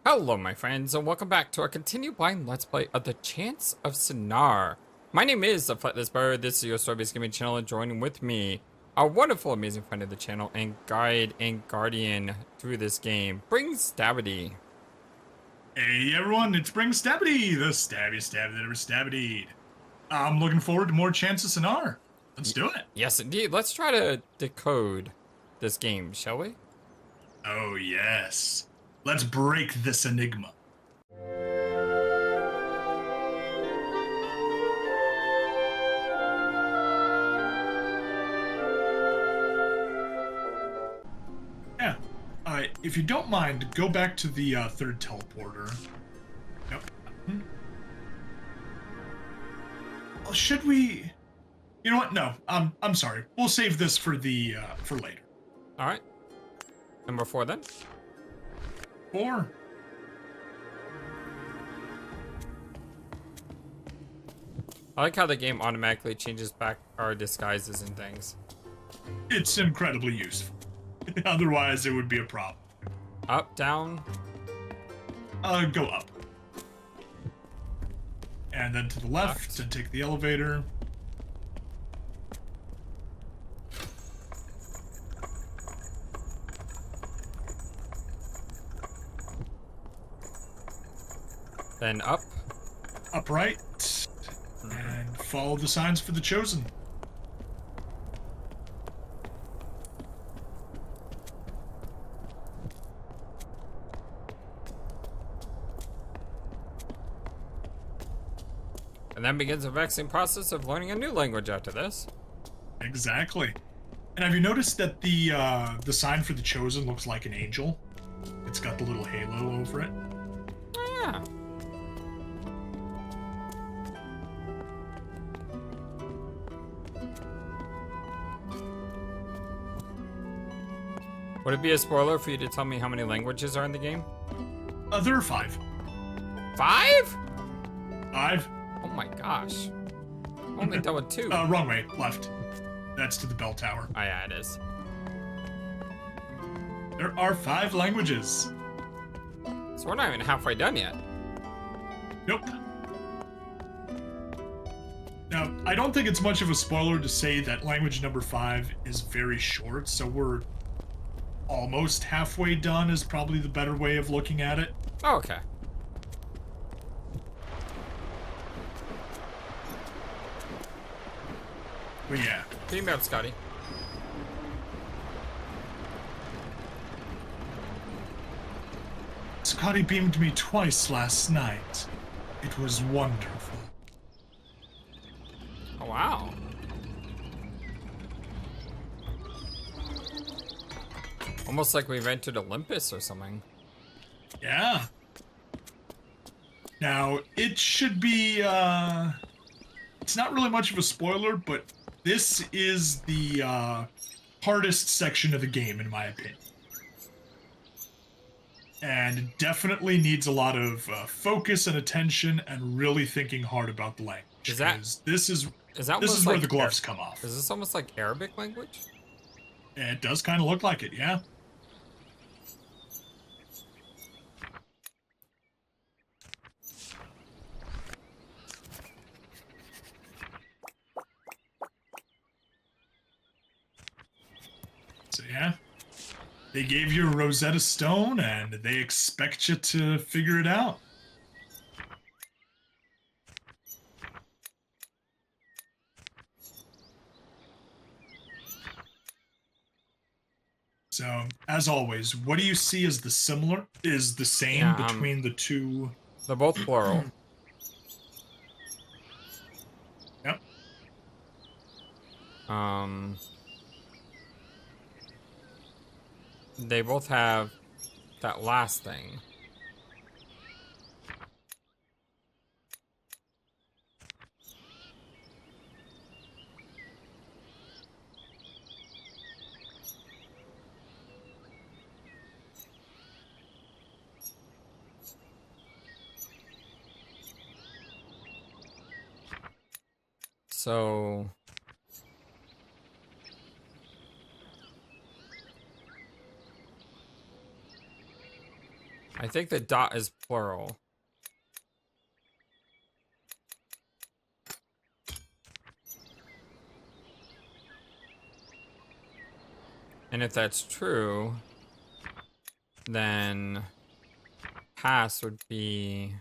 Hello my friends, and welcome back to our continued blind let's play of the Chants of Sennaar. My name is the Flightless Bird. This is your story-based gaming channel, and joining with me, our wonderful, amazing friend of the channel and guide and guardian through this game, Bring Stabity. Hey everyone, it's Bring Stabity, the stabby stab that ever stabbity'd. I'm looking forward to more Chants of Sennaar. Let's do it. Yes indeed, let's try to decode this game, shall we? Oh yes. Let's break this enigma. Yeah. If you don't mind, go back to the third teleporter. Yep. Well, should we? You know what? No. I'm sorry. We'll save this for the for later. All right. Number 4 then. 4. I like how the game automatically changes back our disguises and things. It's incredibly useful. Otherwise, it would be a problem. Up, down. Go up. And then to the left and take the elevator. Then up. Upright. And follow the signs for the chosen. And then begins the vexing process of learning a new language after this. Exactly. And have you noticed that the sign for the chosen looks like an angel? It's got the little halo over it. Oh, yeah. Would it be a spoiler for you to tell me how many languages are in the game? There are 5. 5? 5? Oh my gosh. Only done with 2. Wrong way. Left. That's to the bell tower. Oh yeah, it is. There are 5 languages. So we're not even halfway done yet. Nope. Now, I don't think it's much of a spoiler to say that language number 5 is very short, so we're almost halfway done is probably the better way of looking at it. Oh, okay. But yeah. Beam me up, Scotty. Scotty beamed me twice last night. It was wonderful. Oh, wow. Almost like we've entered Olympus or something. Yeah. Now, it should be, it's not really much of a spoiler, but this is the, hardest section of the game, in my opinion. And it definitely needs a lot of focus and attention and really thinking hard about the language. Is that, this is almost where like the gloves come off. Is this almost like Arabic language? It does kind of look like it, yeah. So yeah, they gave you a Rosetta Stone and they expect you to figure it out. So, as always, what do you see as the same between the two? They're both plural. Yep. They both have that last thing. So I think the dot is plural. And if that's true, then pass would be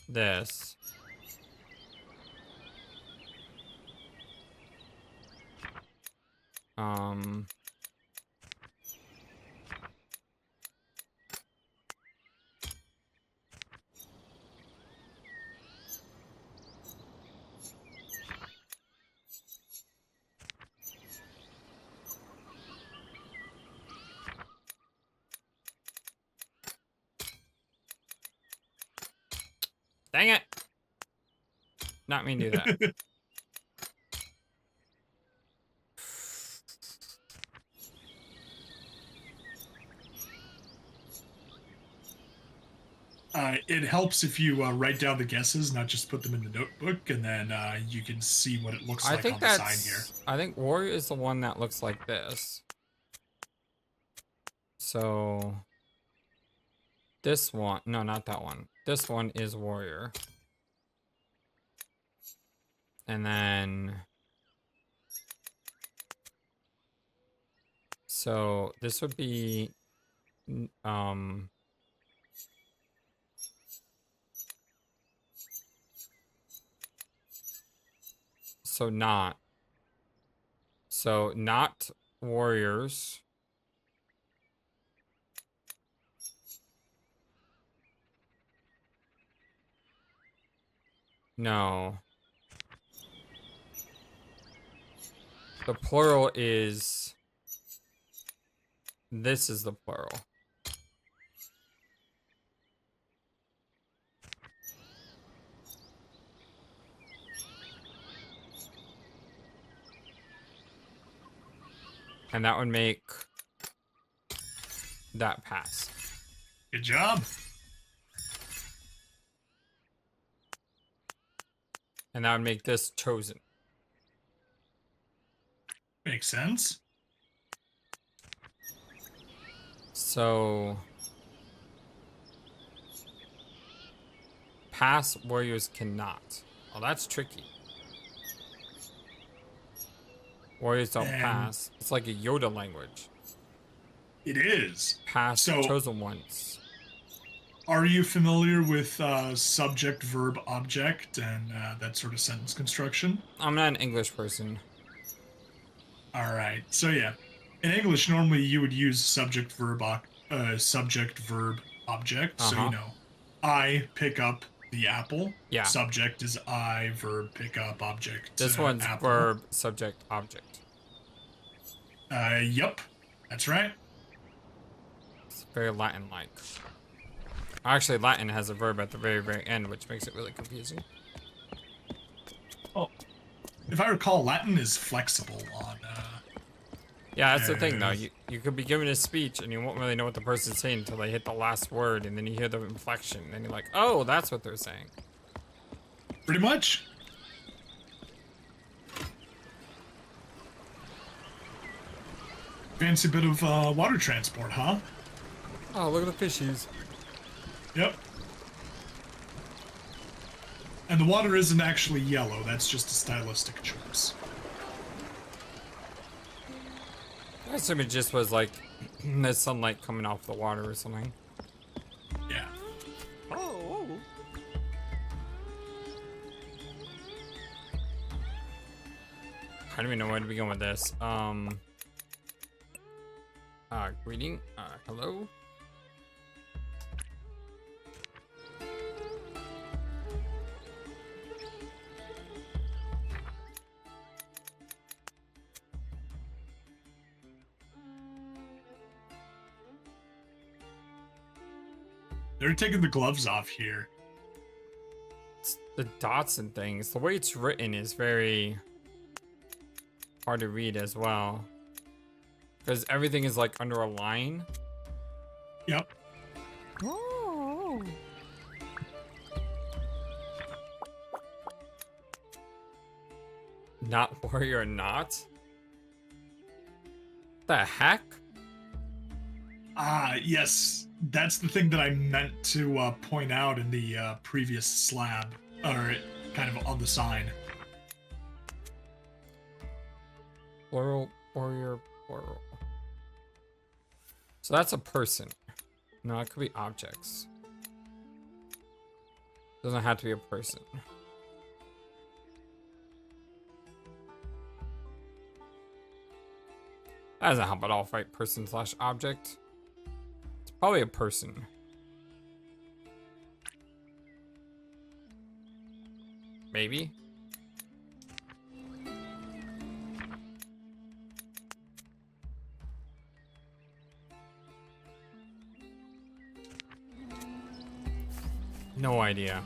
this. Dang it! Not me do that. It helps if you write down the guesses, not just put them in the notebook, and then you can see what it looks like on the side here. I think warrior is the one that looks like this. So this one, no, not that one. This one is warrior. And then so this would be so not warriors. No. The plural is, this is the plural. And that would make that pass. Good job. And that would make this chosen. Makes sense. So pass warriors cannot. Oh, that's tricky. Warriors don't pass. It's like a Yoda language. It is. Pass chosen once. Are you familiar with subject, verb, object, and that sort of sentence construction? I'm not an English person. All right. So yeah, in English, normally you would use subject, verb, object. So you know, I pick up the apple. Yeah. Subject is I. Verb, pick up. Object. This one's apple. verb, subject, object. Yep. That's right. It's very Latin-like. Actually, Latin has a verb at the very, very end, which makes it really confusing. Oh, if I recall, Latin is flexible on. Yeah, that's the thing, though. You could be given a speech, and you won't really know what the person's saying until they hit the last word, and then you hear the inflection, and you're like, oh, that's what they're saying. Pretty much. Fancy bit of water transport, huh? Oh, look at the fishies. Yep. And the water isn't actually yellow, that's just a stylistic choice. I assume it just was like the sunlight coming off the water or something. Yeah. Oh. I don't even know where to begin with this. Greeting. Hello. They're taking the gloves off here. It's the dots and things. The way it's written is very hard to read as well. Because everything is like under a line. Yep. Oh. Not warrior, not? The heck? Yes. That's the thing that I meant to point out in the previous slab, or kind of on the sign. Plural, warrior, plural. So that's a person. No, it could be objects. Doesn't have to be a person. That doesn't help at all, right? Person slash object. It's probably a person. Maybe. No idea.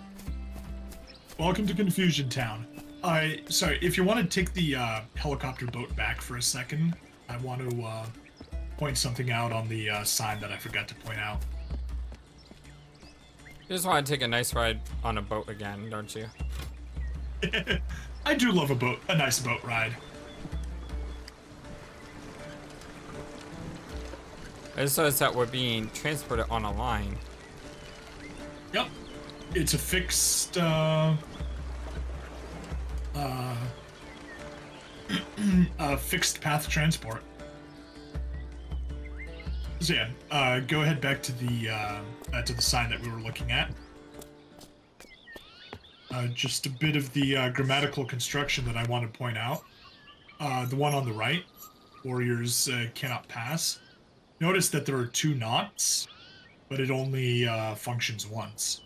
Welcome to Confusion Town. Sorry, if you want to take the helicopter boat back for a second, I want to point something out on the sign that I forgot to point out. You just want to take a nice ride on a boat again, don't you? I do love a nice boat ride. It says that we're being transported on a line. Yep. It's a fixed, fixed path transport. So yeah, go ahead back to the sign that we were looking at. Just a bit of the grammatical construction that I want to point out. The one on the right, warriors cannot pass. Notice that there are 2 knots, but it only functions once.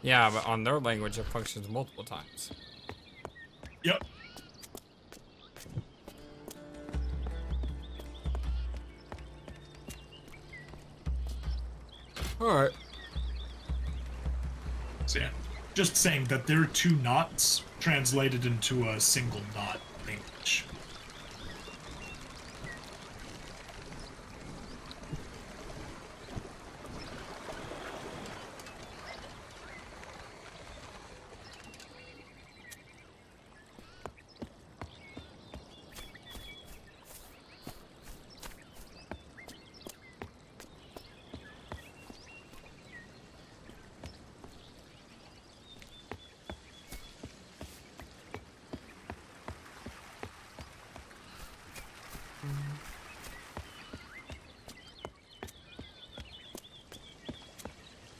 Yeah, but on their language, it functions multiple times. Yep. Alright. So yeah, just saying that there are 2 knots translated into a single knot in English.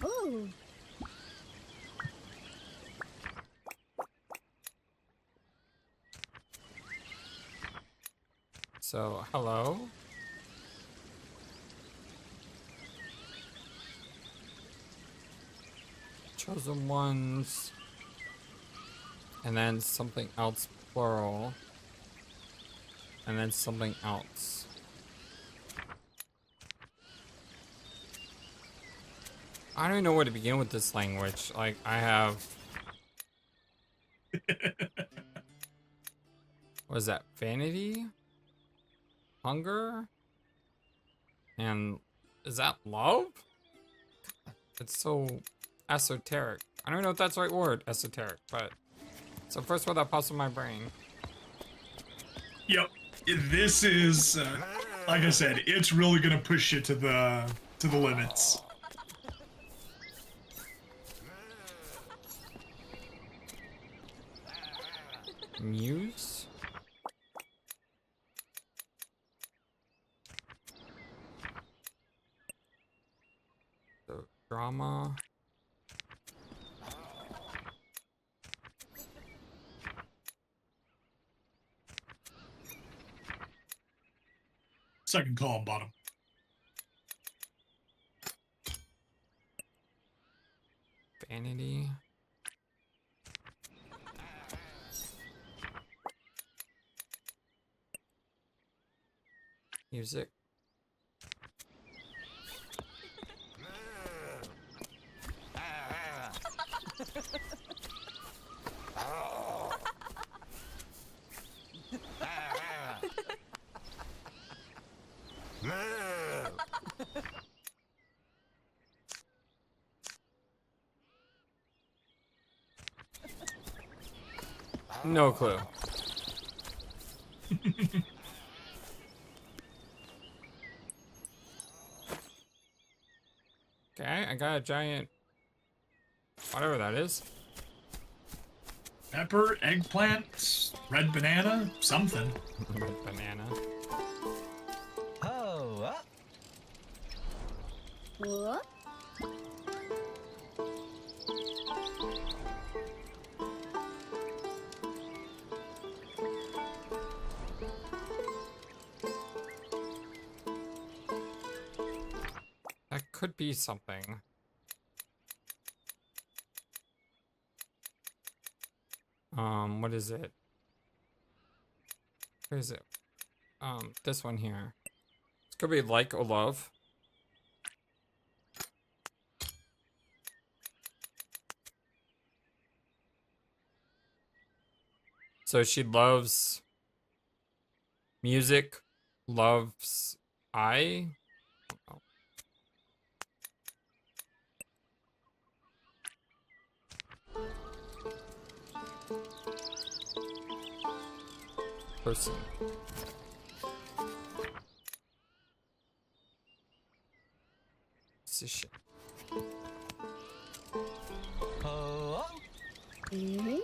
Ooh. So, hello? Chosen ones. And then something else plural. And then something else. I don't even know where to begin with this language. Like, I have... What is that? Vanity? Hunger? And is that love? It's so esoteric. I don't know if that's the right word, esoteric, but it's the first word that pops in my brain. Yep. This is, like I said, it's really gonna push you to the limits. Muse? So, drama. Second column bottom. Vanity. Music. No clue. Okay, I got a giant... whatever that is. Pepper, eggplant, red banana, something. Red banana. Oh, What? That could be something. What is it? Where is it? This one here. This could be like or love. So she loves music, loves I. Oh. Person. Position. oh, Mm-hmm.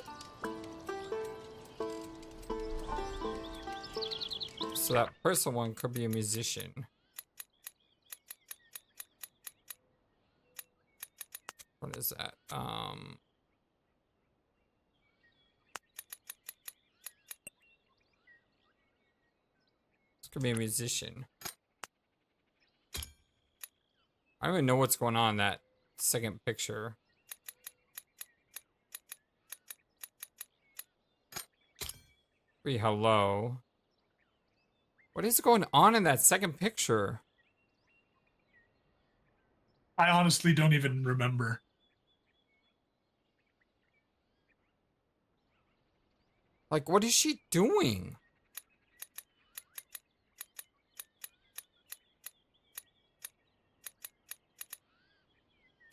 So that person one could be a musician. What is that? This could be a musician. I don't even know what's going on in that second picture. Be hello. What is going on in that second picture? I honestly don't even remember. Like, what is she doing?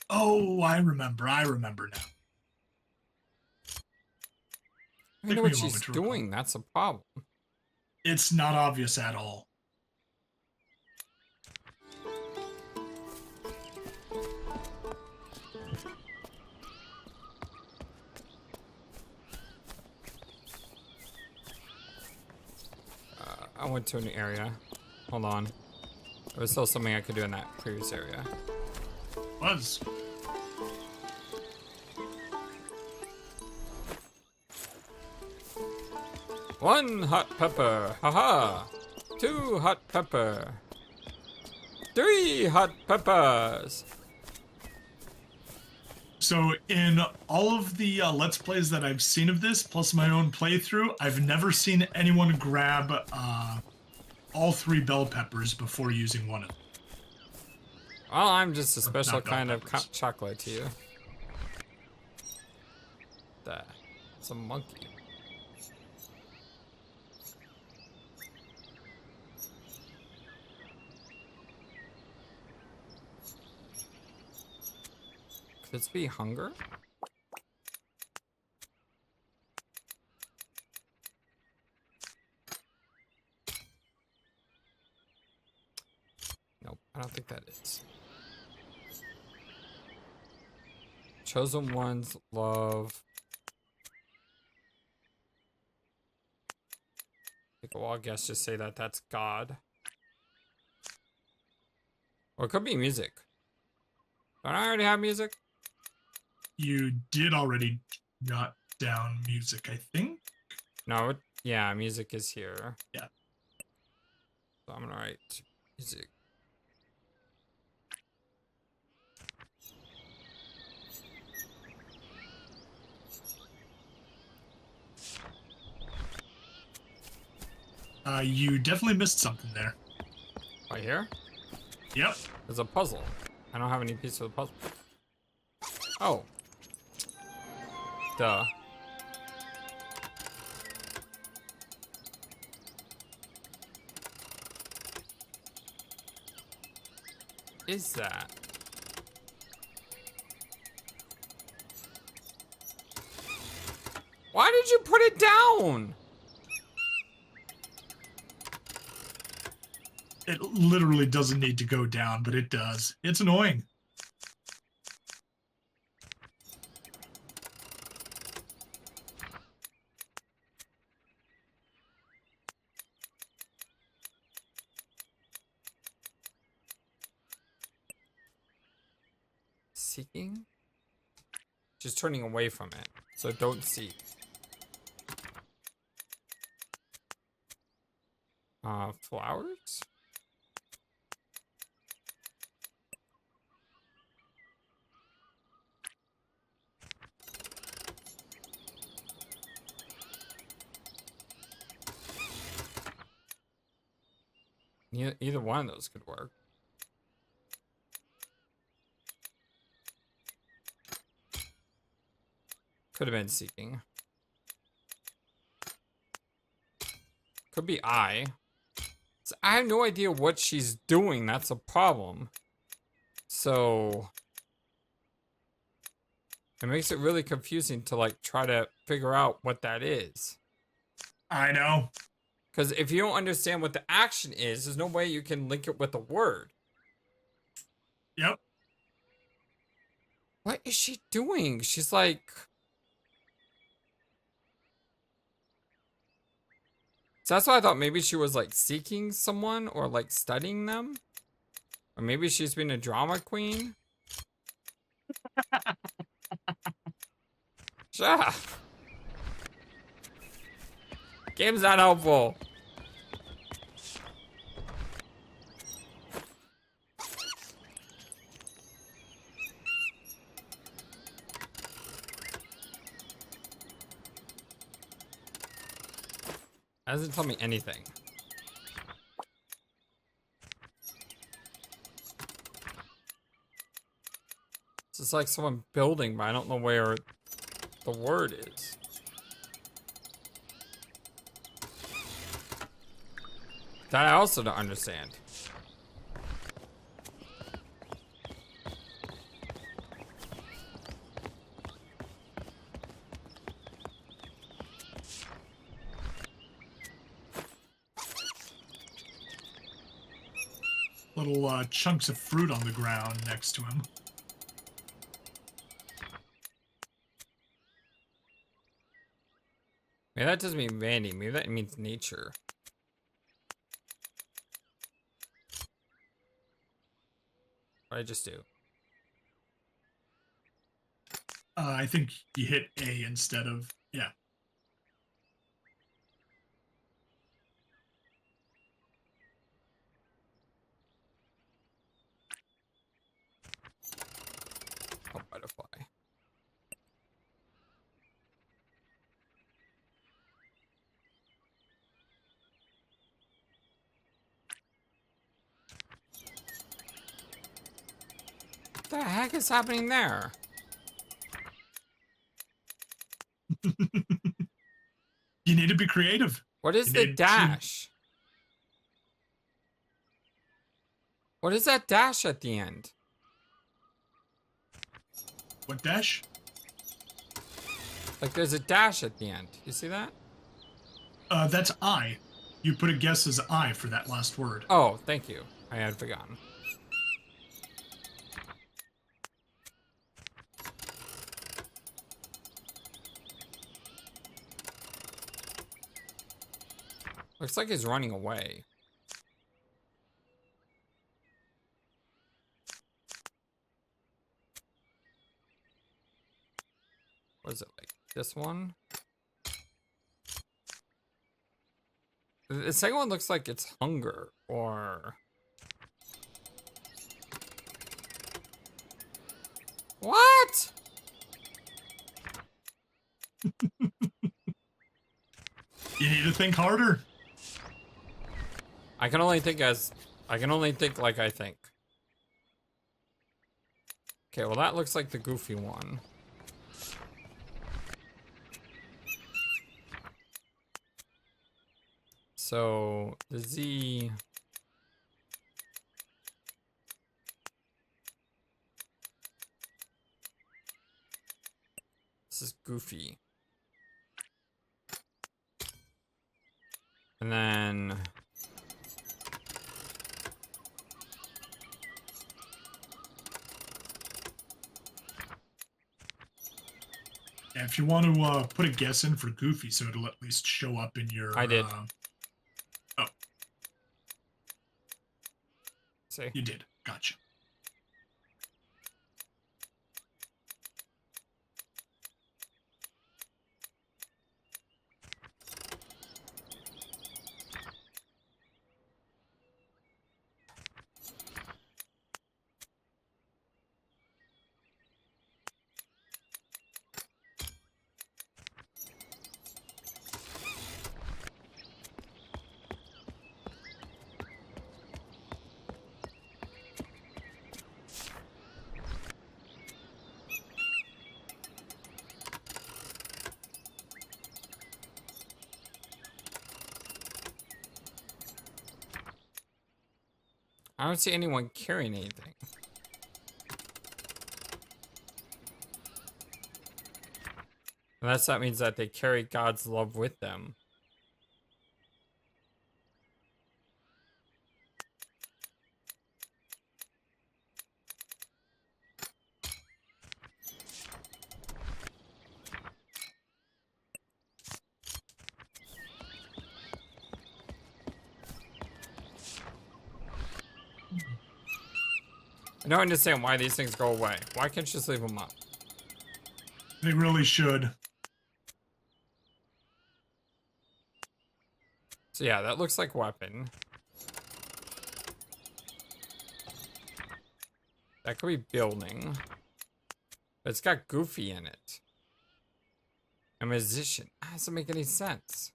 Oh, I remember now. I don't know Took me what a she's moment to recall. doing. That's a problem. It's not obvious at all. I went to an area. Hold on. There was still something I could do in that previous area. Was. One hot pepper. Haha. 2 hot pepper. 3 hot peppers. So in all of the Let's Plays that I've seen of this, plus my own playthrough, I've never seen anyone grab all 3 bell peppers before using one of them. Well, I'm just a Or special not bell kind of peppers. chocolate to you. That. It's a monkey. Could this be hunger? Nope, I don't think that is. Chosen ones love. Take a wild guess, just say that that's God. Or it could be music. Don't I already have music? You did already jot down music, I think. No, yeah, music is here. Yeah. So I'm gonna write music. You definitely missed something there. Right here? Yep. There's a puzzle. I don't have any piece of the puzzle. Oh. Duh. Is that? Why did you put it down? It literally doesn't need to go down, but it does. It's annoying. seeking? She's turning away from it. So don't seek. Flowers? Either one of those could work. Could have been seeking. Could be I. So I have no idea what she's doing. That's a problem. So it makes it really confusing to like try to figure out what that is. I know. Because if you don't understand what the action is, there's no way you can link it with a word. Yep. What is she doing? She's like... So that's why I thought maybe she was like seeking someone or like studying them. Or maybe she's been a drama queen. Shut up. Game's not helpful. That doesn't tell me anything. It's just like someone building, but I don't know where the word is. That I also don't understand. Little chunks of fruit on the ground next to him. Maybe that doesn't mean vanity. Maybe that means nature. What did I just do? I think you hit A instead of... Yeah. Oh, butterfly. What the heck is happening there? You need to be creative. What is You the need to- dash? What is that dash at the end? What dash? Like there's a dash at the end. You see that? That's I. You put a guess as I for that last word. Oh, thank you. I had forgotten. Looks like he's running away. What is it like? This one? The second one looks like it's hunger or... What? You need to think harder. I can only think like I think. Okay, well that looks like the goofy one. So the Z. This is goofy. And then Yeah, if you want to put a guess in for Goofy, so it'll at least show up in your... I did. Oh, see. you did. Gotcha. I don't see anyone carrying anything. Unless that means that they carry God's love with them. I don't understand why these things go away. Why can't you just leave them up? They really should. So yeah, that looks like weapon. That could be building. But it's got Goofy in it. A musician. That doesn't make any sense.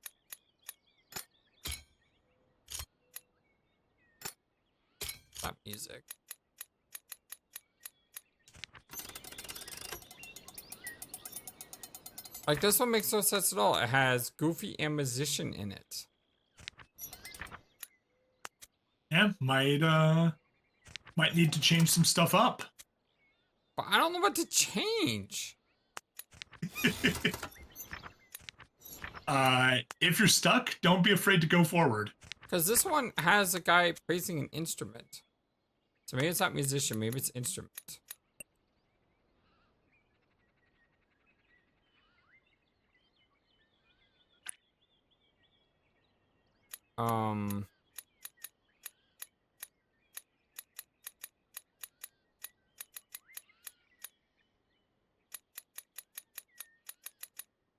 Not music. Like, this one makes no sense at all. It has Goofy and musician in it. Yeah, might need to change some stuff up. But I don't know what to change. If you're stuck, don't be afraid to go forward. Because this one has a guy praising an instrument. So maybe it's not musician, maybe it's instrument.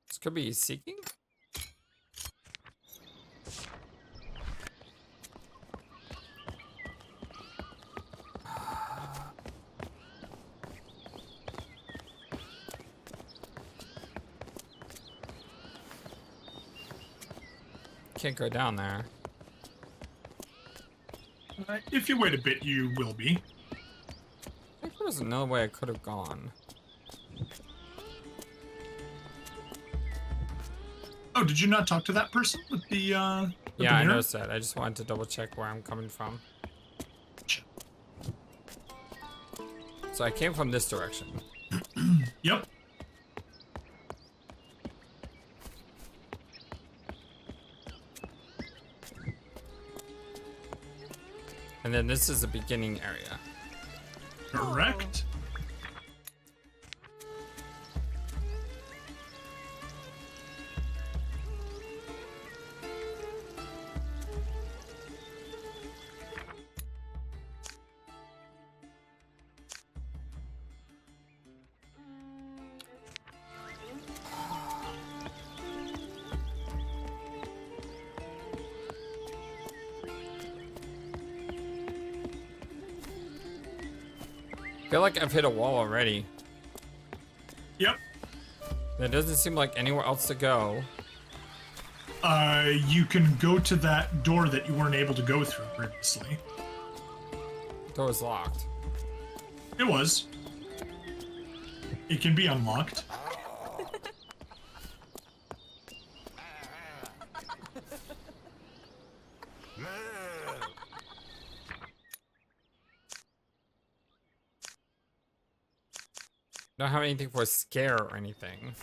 This could be seeking? Can't go down there. If you wait a bit, you will be. I think there was another way I could have gone. Oh, did you not talk to that person with the, Yeah, I noticed that. I just wanted to double check where I'm coming from. So I came from this direction. Yep. And then this is the beginning area. Correct. I feel like I've hit a wall already. Yep. There doesn't seem like anywhere else to go. You can go to that door that you weren't able to go through previously. Door is locked. It was. It can be unlocked. Don't have anything for a scare or anything.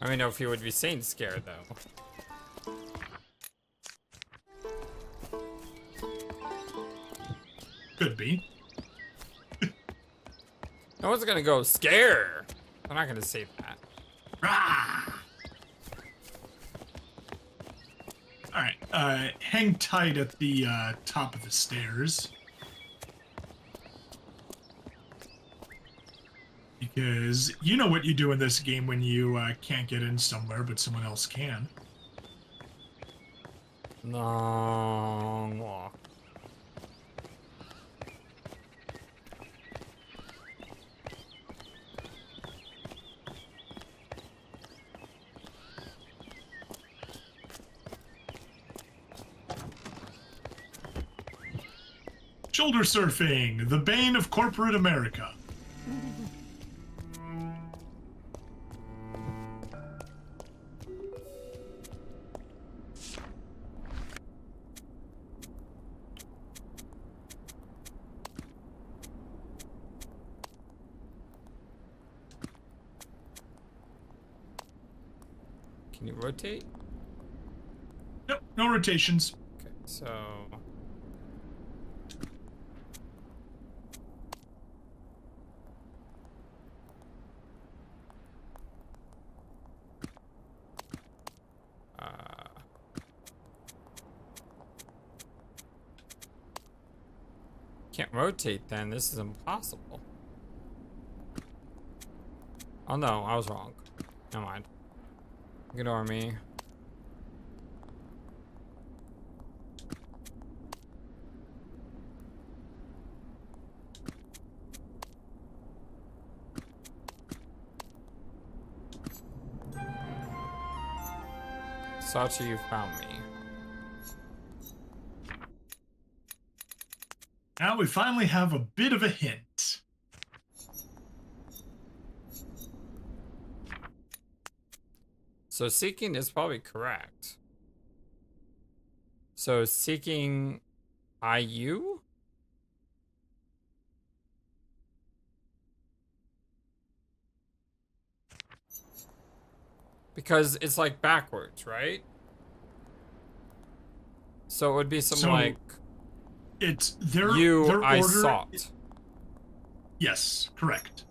I don't know if he would be saying scared though. Could be. No one's gonna go scare. I'm not gonna say that. Rah! Alright, hang tight at the top of the stairs. Because you know what you do in this game when you can't get in somewhere, but someone else can. Long walk. Shoulder surfing, the bane of corporate America. Can you rotate? Nope, no rotations. Okay, so... Can't rotate then. This is impossible. Oh no, I was wrong. Never mind. Ignore me. Sachi, you found me. Now we finally have a bit of a hint. So seeking is probably correct. So seeking IU? Because it's like backwards, right? So it would be something like it's their you I order, sought. Yes, correct.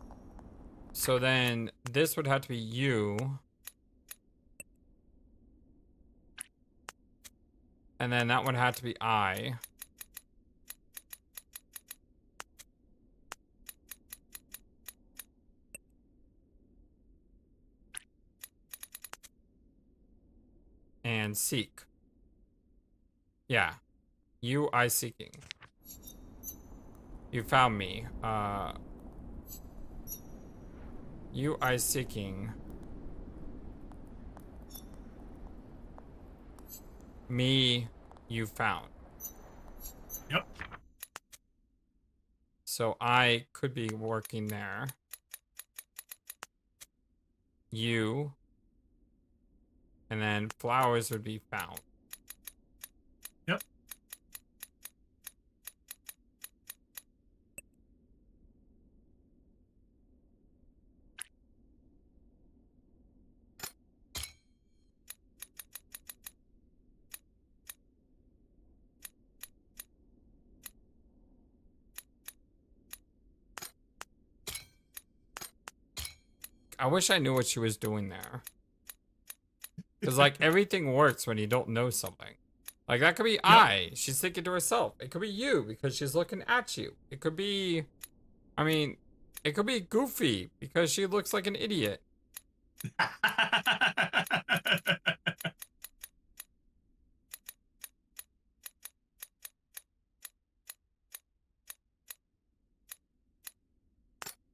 So then this would have to be you. And then that would have to be I. And seek. Yeah. You, I seeking. You found me. You, I seeking. Me, you found. Yep. So I could be working there. You. And then flowers would be found. Yep. I wish I knew what she was doing there. Because, like, everything works when you don't know something. Like, that could be I. She's thinking to herself. It could be you because she's looking at you. It could be... I mean, it could be Goofy because she looks like an idiot.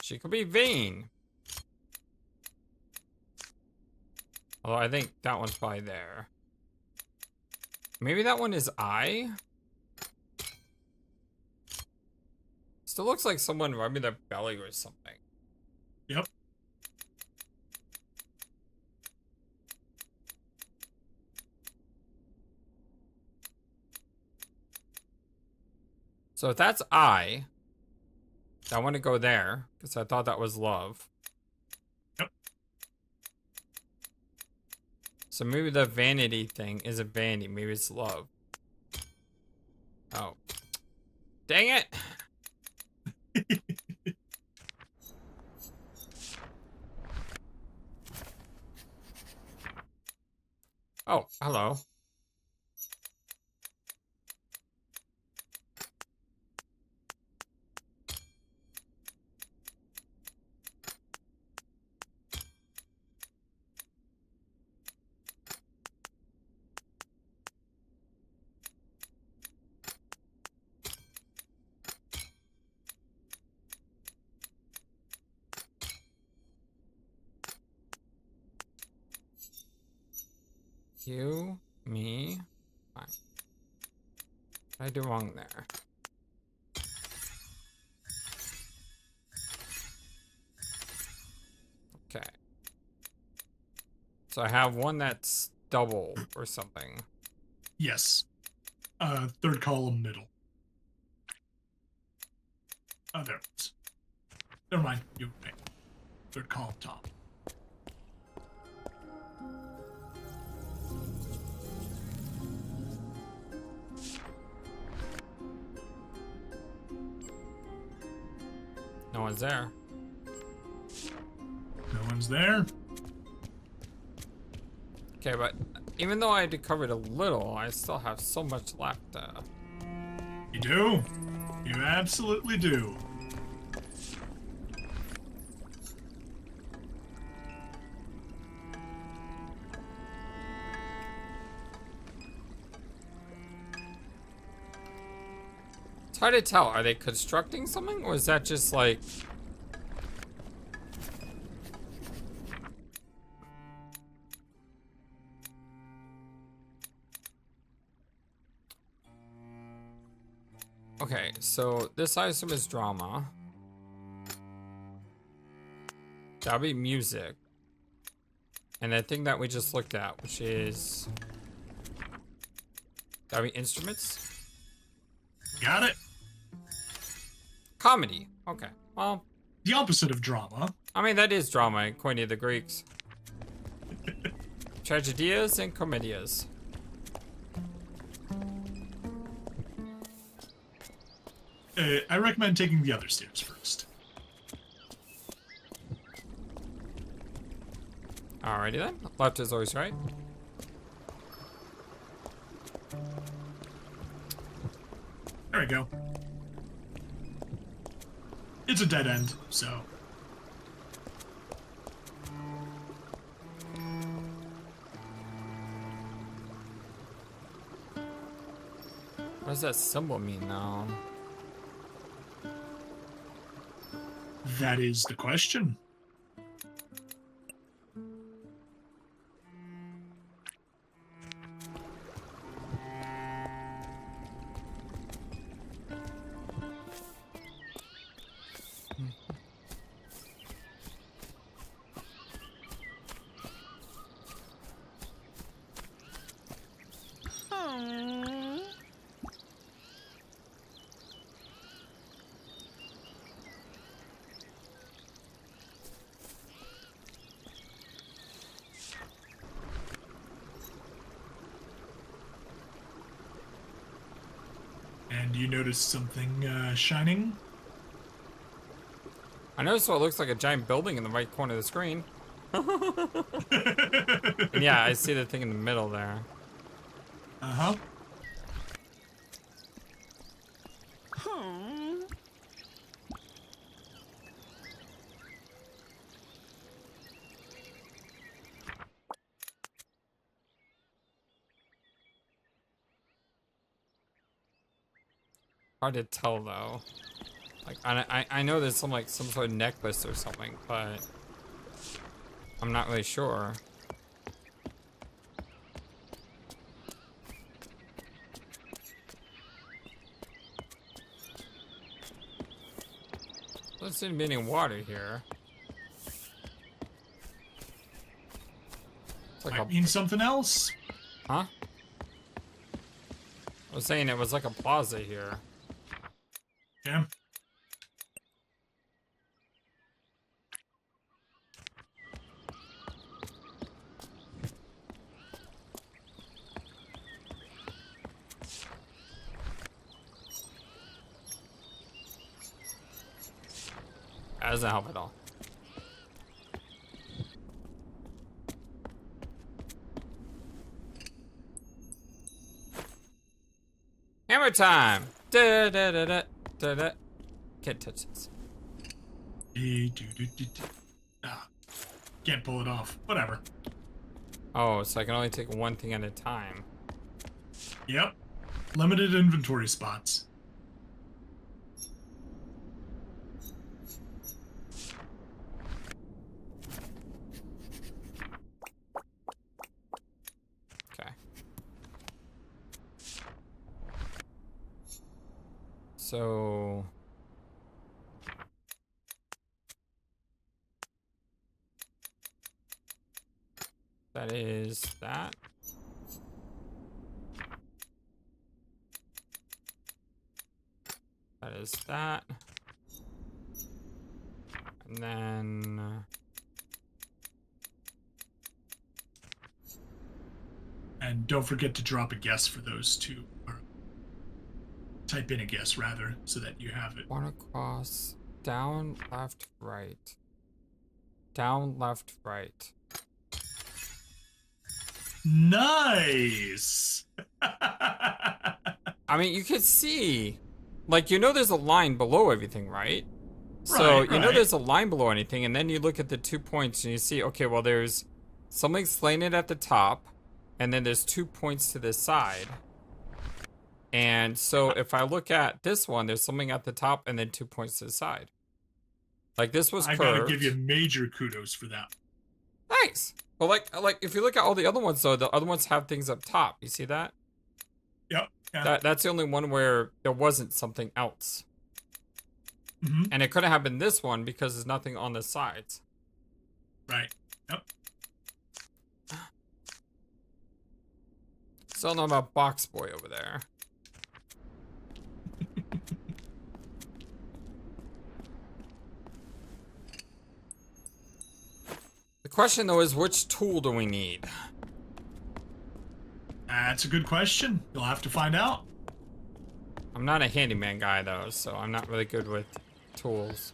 She could be vain. Although I think that one's probably there. Maybe that one is I? Still looks like someone rubbing their belly or something. Yep. So if that's I want to go there because I thought that was love. Yep. So maybe the vanity thing isn't vanity. Maybe it's love. Oh. Dang it! Oh, hello. You, me, fine. What did I do wrong there? Okay. So I have one that's double or something. Yes. Third column middle. Oh, there it is. Never mind. You pick. Third column top. No one's there. No one's there. Okay, but even though I covered a little, I still have so much left. You do? You absolutely do. It's hard to tell. Are they constructing something, or is that just like... Okay, so this I assume is drama. That'll be music. And the thing that we just looked at, which is... That'll be instruments. Got it. Comedy. Okay, well... The opposite of drama. I mean, that is drama, according to the Greeks. Tragedias and comedias. I recommend taking the other stairs first. Alrighty then. Left is always right. There we go. It's a dead end, so... What does that symbol mean now? That is the question. And you notice something shining? I noticed what looks like a giant building in the right corner of the screen. And yeah, I see the thing in the middle there. Uh-huh. Hard to tell though. Like I know there's some sort of necklace or something, but I'm not really sure. Doesn't seem to be any water here. It's like Might mean something else. huh? I was saying it was like a plaza here. Yeah. That doesn't help at all. Hammer time! Da da da da da da. Can't touch this. Ah, can't pull it off. Whatever. Oh, so I can only take one thing at a time. Yep. Limited inventory spots. Okay. So... that is that. That is that. And then... And don't forget to drop a guess for those two. Or type in a guess, rather, so that you have it. one across Down, left, right. Down, left, right. Nice. I mean, you can see, like, you know there's a line below everything, right? So, Right, you know right. there's a line below anything, and then you look at the 2 points and you see, okay, well, there's something slanted at the top, and then there's 2 points to this side. And so if I look at this one, there's something at the top and then 2 points to the side. Like, this was I curved. gotta give you major kudos for that. Nice. But like if you look at all the other ones, though, the other ones have things up top. You see that? Yep. Yeah. That's the only one where there wasn't something else. Mm-hmm. And it couldn't have been this one because there's nothing on the sides. Right. Yep. Still know about Box Boy over there. The question, though, is which tool do we need? That's a good question. You'll have to find out. I'm not a handyman guy, though, so I'm not really good with tools.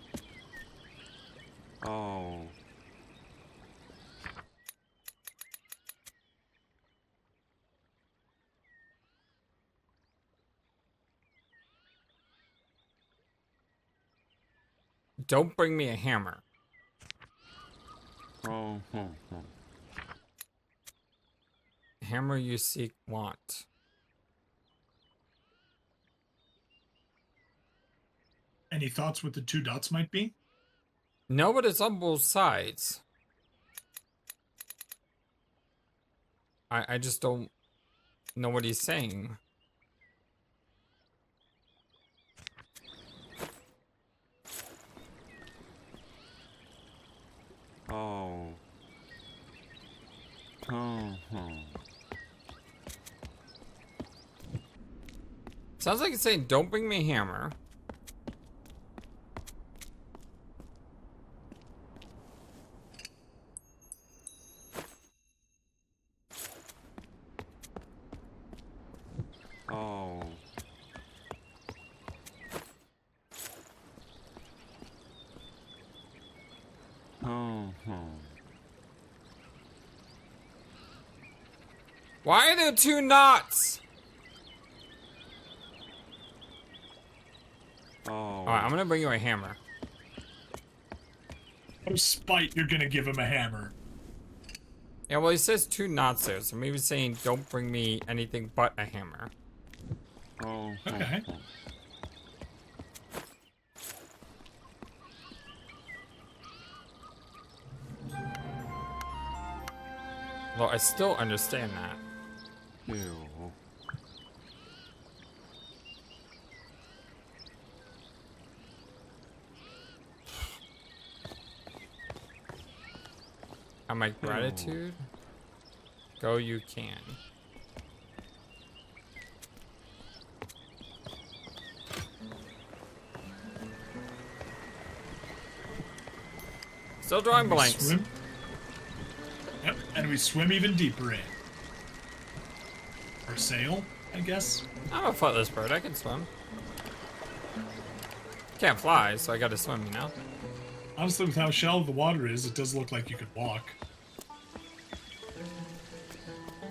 Oh. Don't bring me a hammer. Oh. Hammer you seek want. Any thoughts what the 2 dots might be? No, but it's on both sides. I just don't know what he's saying. Oh. Oh. Sounds like it's saying, don't bring me a hammer. Oh. Oh. Why are there 2 knots? Oh. Alright, I'm gonna bring you a hammer. Out of spite, you're gonna give him a hammer. Yeah, well, he says 2 knots there, so maybe saying don't bring me anything but a hammer. Oh. Okay. Well, I still understand that. Ew. Am my gratitude? Go you can. Still drawing We blanks. swim. Yep, and we swim even deeper in. Or sail, I guess. I'm a flightless bird, I can swim. Can't fly, so I gotta swim, you know? Honestly, with how shallow the water is, it does look like you could walk.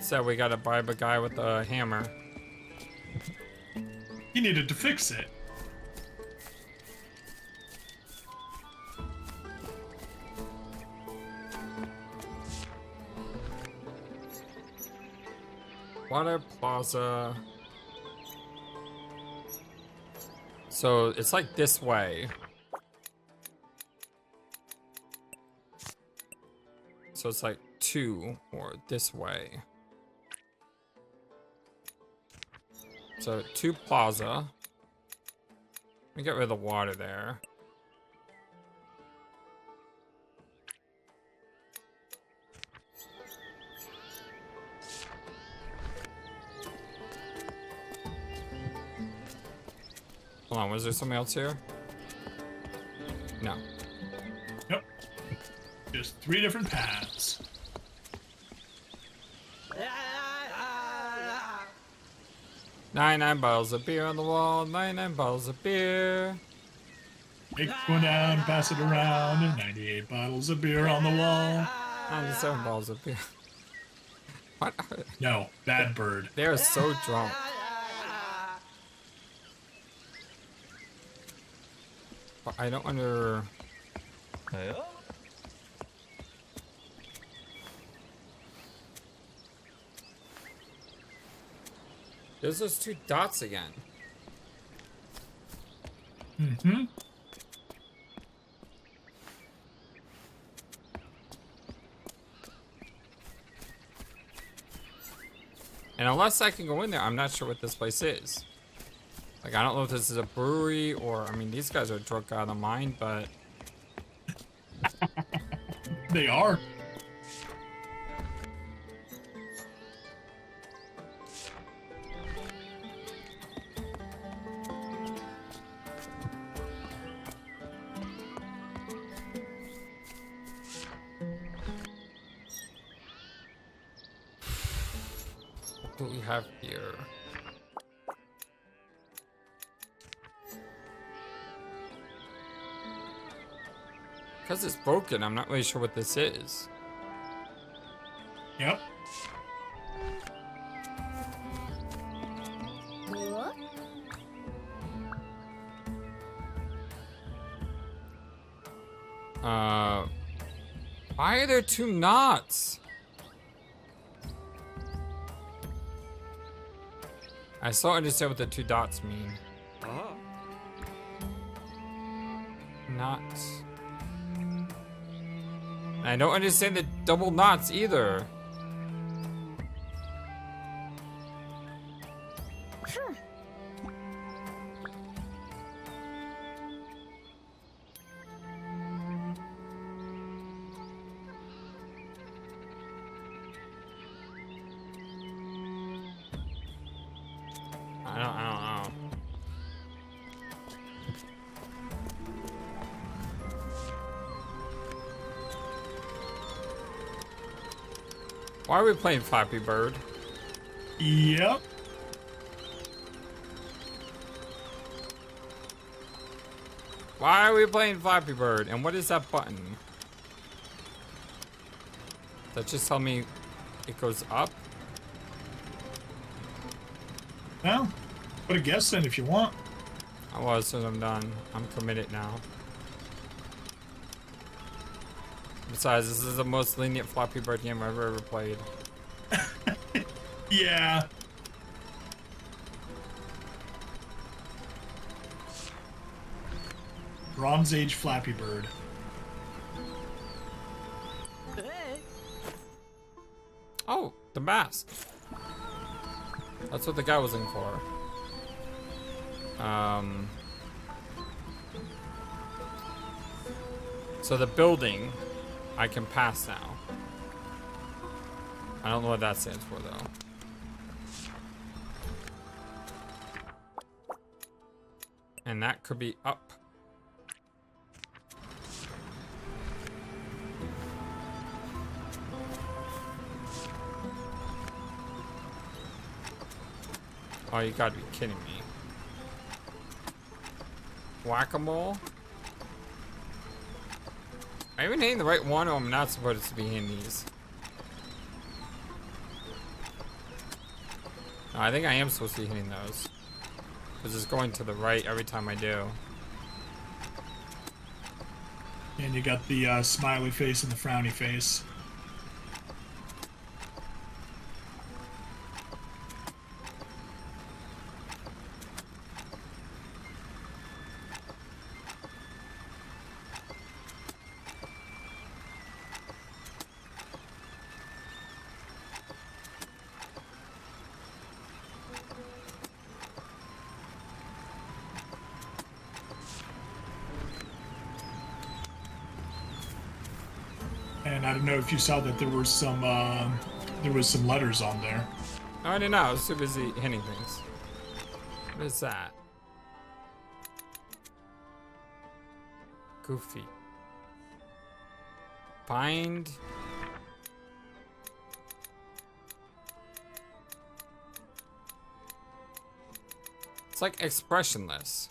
So we gotta bribe a guy with a hammer. He needed to fix it. Water plaza. So it's like this way. So it's like 2 or this way. So 2 plaza. Let me get rid of the water there. Hold on, was there something else here? No. Yep. Just 3 different paths. Nine bottles of beer on the wall, 99 bottles of beer. Take one down, pass it around, and 98 bottles of beer on the wall. 97 balls of beer. What are they? No, bad bird. They are so drunk. But I don't under... There's those two dots again. Mm-hmm. And unless I can go in there, I'm not sure what this place is. Like, I don't know if this is a brewery or... I mean, these guys are drunk out of their mind, but... They are. What do we have here? Because it's broken, I'm not really sure what this is. Yep. Why are there two knots? I still don't understand what the two dots mean. Knots. I don't understand the double knots either. I don't know. Why are we playing Flappy Bird? Yep. Why are we playing Flappy Bird? And what is that button? Does that just tell me it goes up? Well, put a guess in if you want. I was, as soon as I'm done. I'm committed now. Besides, this is the most lenient Flappy Bird game I've ever played. Yeah. Bronze Age Flappy Bird. Oh, the mask. That's what the guy was in for. So the building, I can pass now. I don't know what that stands for though. And that could be up. Oh, you gotta be kidding me. Whack-a-mole? Am I even hitting the right one, or I'm not supposed to be hitting these? No, I think I am supposed to be hitting those. Because it's going to the right every time I do. And you got the smiley face and the frowny face. And I don't know if you saw that there were some letters on there. No, I didn't know. I was too busy hitting things. What is that? Goofy. Bind. It's like expressionless.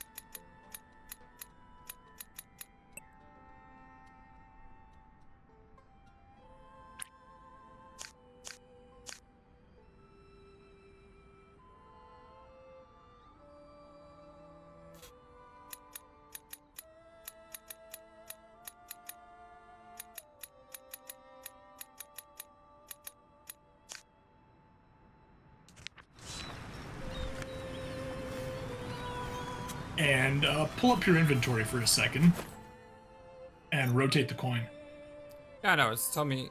and pull up your inventory for a second and rotate the coin. Yeah, no, it's telling me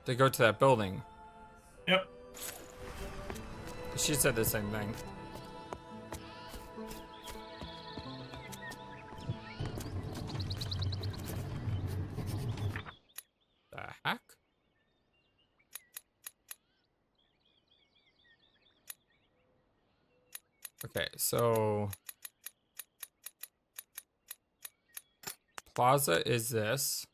to go to that building. Yep. She said the same thing. The heck? Okay, so Plaza is this.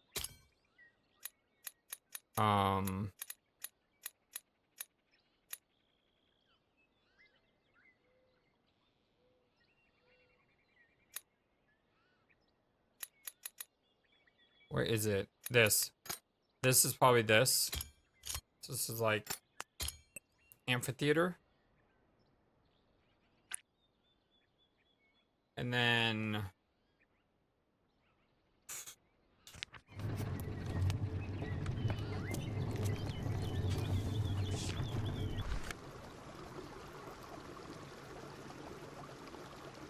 Where is it? This. This is probably this. So this is like amphitheater. And then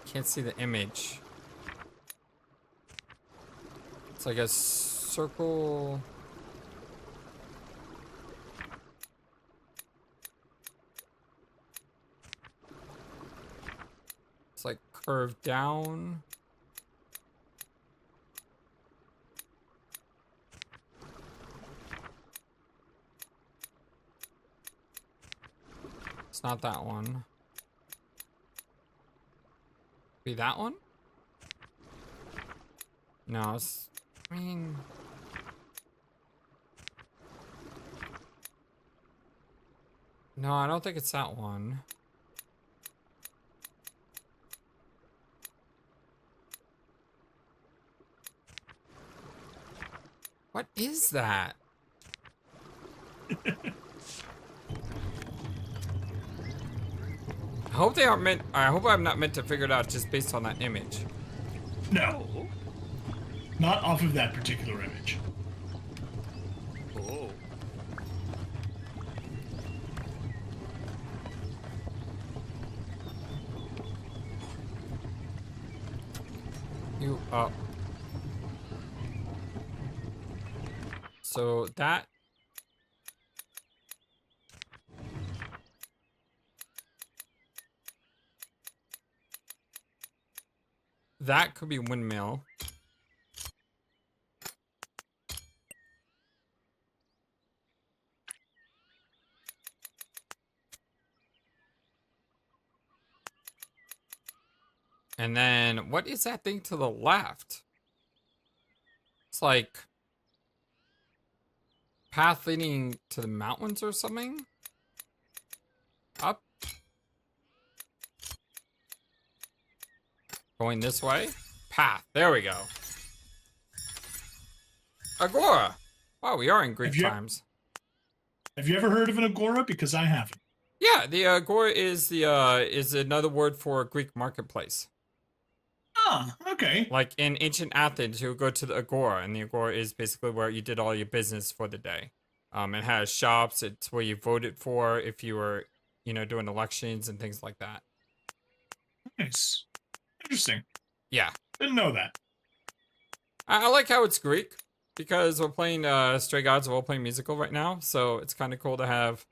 can't see the image. It's like a circle. It's like curved down. It's not that one. Be that one? No, it's, I mean, no, I don't think it's that one. What is that? I hope they aren't meant. I hope I'm not meant to figure it out just based on that image. No. Not off of that particular image. Oh. You up. So that. That could be windmill. And then, what is that thing to the left? It's like path leading to the mountains or something? Up? Going this way? Path. There we go. Agora. Wow, we are in Greek times. Have you ever heard of an agora? Because I haven't. Yeah, the agora is another word for Greek marketplace. Ah, okay. Like in ancient Athens, you would go to the agora, and the agora is basically where you did all your business for the day. It has shops. It's where you voted for if you were, doing elections and things like that. Nice. Interesting. Yeah. Didn't know that. I like how it's Greek because we're playing Stray Gods role-playing musical right now, so it's kind of cool to have,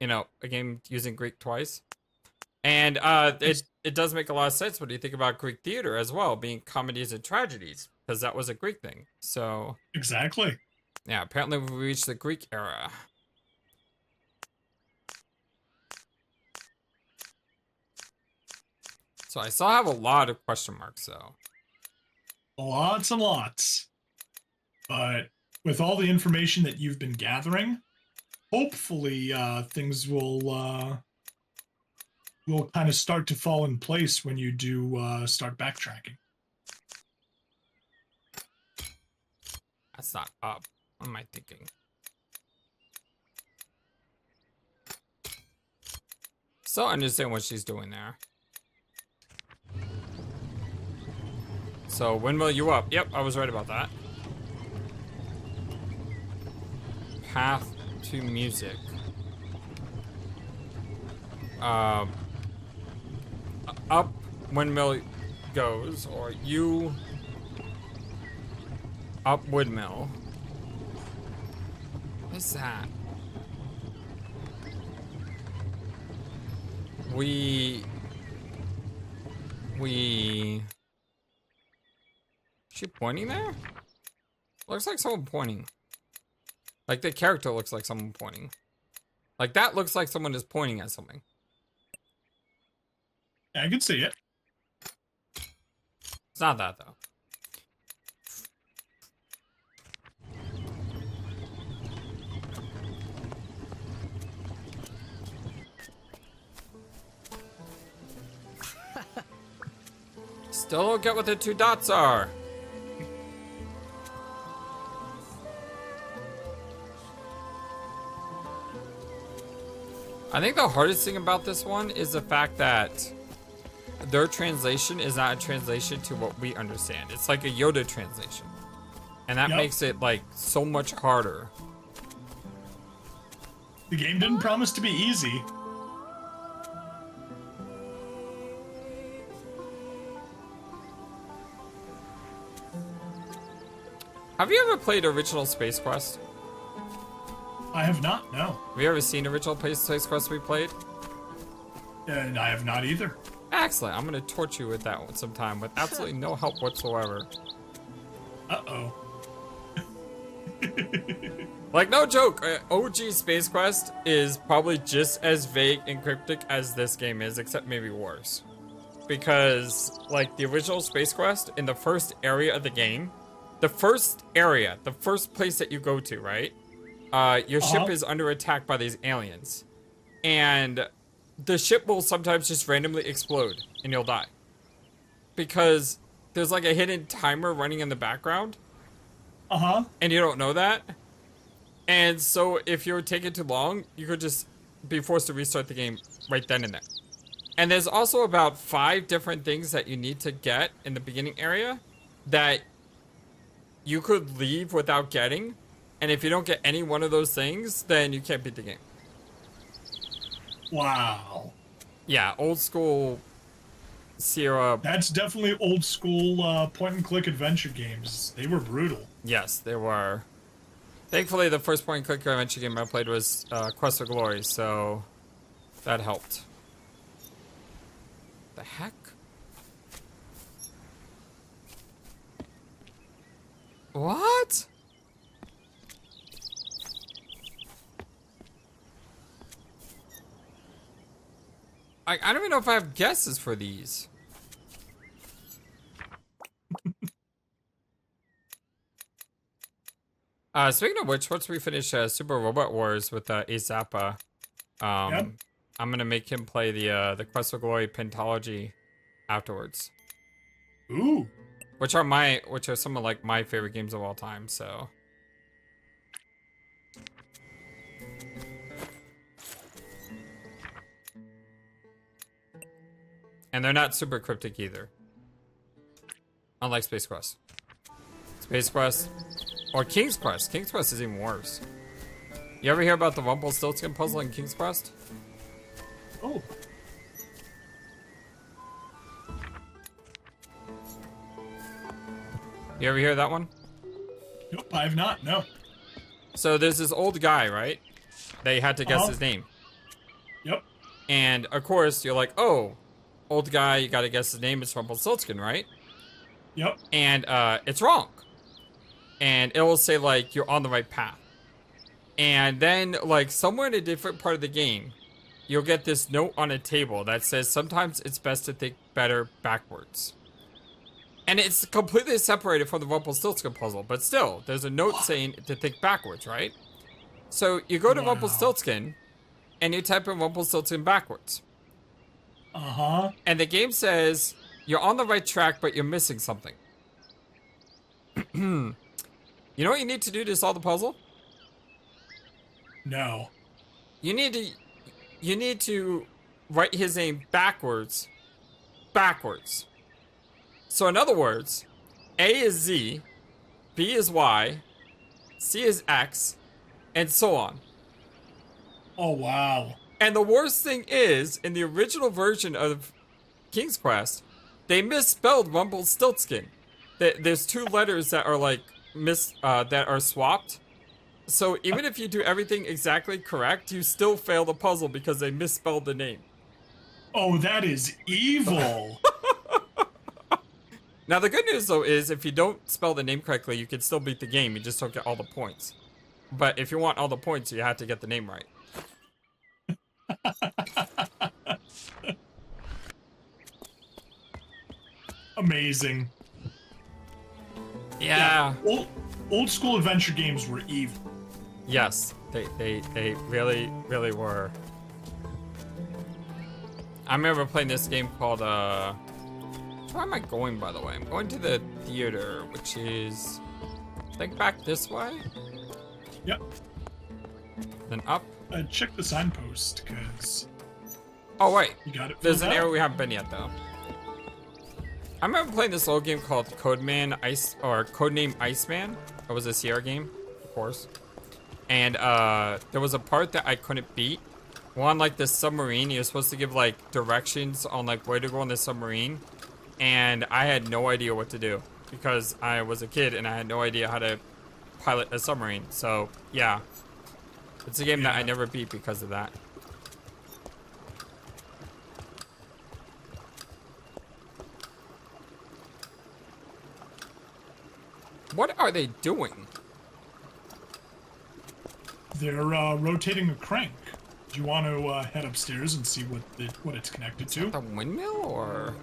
a game using Greek twice. And it does make a lot of sense when you think about Greek theater as well, being comedies and tragedies, because that was a Greek thing. So exactly. Yeah, apparently we reached the Greek era. So I still have a lot of question marks, though. Lots and lots. But with all the information that you've been gathering, hopefully things will kind of start to fall in place when you do start backtracking. That's not up. What am I thinking? Still understand what she's doing there. So, windmill you up. Yep, I was right about that. Path to music. Up, windmill, goes, or you up Woodmill. What's that? We... Is she pointing there? Looks like someone pointing. Like the character looks like someone pointing. Like that looks like someone is pointing at something. Yeah, I can see it. It's not that though. Still don't get what the two dots are. I think the hardest thing about this one is the fact that their translation is not a translation to what we understand. It's like a Yoda translation. And that makes it like so much harder. The game didn't promise to be easy. Have you ever played original Space Quest? I have not, no. Have you ever seen original Space Quest we played? And I have not either. Excellent. I'm gonna torture you with that one sometime with absolutely no help whatsoever. Uh-oh. Like, no joke, OG Space Quest is probably just as vague and cryptic as this game is, except maybe worse. Because, like, the original Space Quest, in the first area of the game, the first place that you go to, right? Your ship is under attack by these aliens. And the ship will sometimes just randomly explode, and you'll die. Because there's like a hidden timer running in the background. And you don't know that. And so if you're taking too long, you could just be forced to restart the game right then and there. And there's also about 5 different things that you need to get in the beginning area that you could leave without getting. And if you don't get any one of those things, then you can't beat the game. Wow. Yeah, old school Sierra. That's definitely old school point-and-click adventure games. They were brutal. Yes, they were. Thankfully, the first point-and-click adventure game I played was Quest for Glory, so that helped. The heck? What? I don't even know if I have guesses for these. Speaking of which, once we finish Super Robot Wars with Ace Zappa, I'm gonna make him play the Quest for Glory Pentology afterwards. Ooh. Which are some of like my favorite games of all time, so. And they're not super cryptic either. Unlike Space Quest. Space Quest, or King's Quest. King's Quest is even worse. You ever hear about the Rumpelstiltskin puzzle in King's Quest? Oh. You ever hear that one? Nope, I have not, no. So there's this old guy, right? They had to guess his name. Yep. And of course, you're like, oh, old guy, you gotta guess his name is Rumpelstiltskin, right? Yep. And it's wrong. And it will say, like, you're on the right path. And then, like, somewhere in a different part of the game, you'll get this note on a table that says sometimes it's best to think better backwards. And it's completely separated from the Rumpelstiltskin puzzle, but still, there's a note saying to think backwards, right? So you go to Rumpelstiltskin, and you type in Rumpelstiltskin backwards. And the game says, you're on the right track, but you're missing something. You know what you need to do to solve the puzzle? No. You need to write his name backwards. So in other words, A is Z, B is Y, C is X, and so on. Oh, wow. And the worst thing is, in the original version of King's Quest, They misspelled Rumpelstiltskin. There's two letters that are like that are swapped. So even if you do everything exactly correct, you still fail the puzzle because they misspelled the name. Oh, that is evil. Now the good news though is if you don't spell the name correctly, you can still beat the game. You just don't get all the points. But if you want all the points, you have to get the name right. Amazing. Yeah. Old school adventure games were evil. Yes, they really, really were. I remember playing this game called, where am I going, by the way? I'm going to the theater, which is, I think back this way? Yep. Then up. Check the signpost, because... Oh, wait. You got it. There's an area we haven't been yet, though. I remember playing this old game called Codename Iceman. That was a Sierra game, of course. And there was a part that I couldn't beat. Well, on like this submarine, you're supposed to give like directions on like where to go on the submarine. And I had no idea what to do because I was a kid and I had no idea how to pilot a submarine. So yeah, it's a game that I never beat because of that. What are they doing? They're rotating a crank. Do you want to head upstairs and see what it's connected to? The windmill or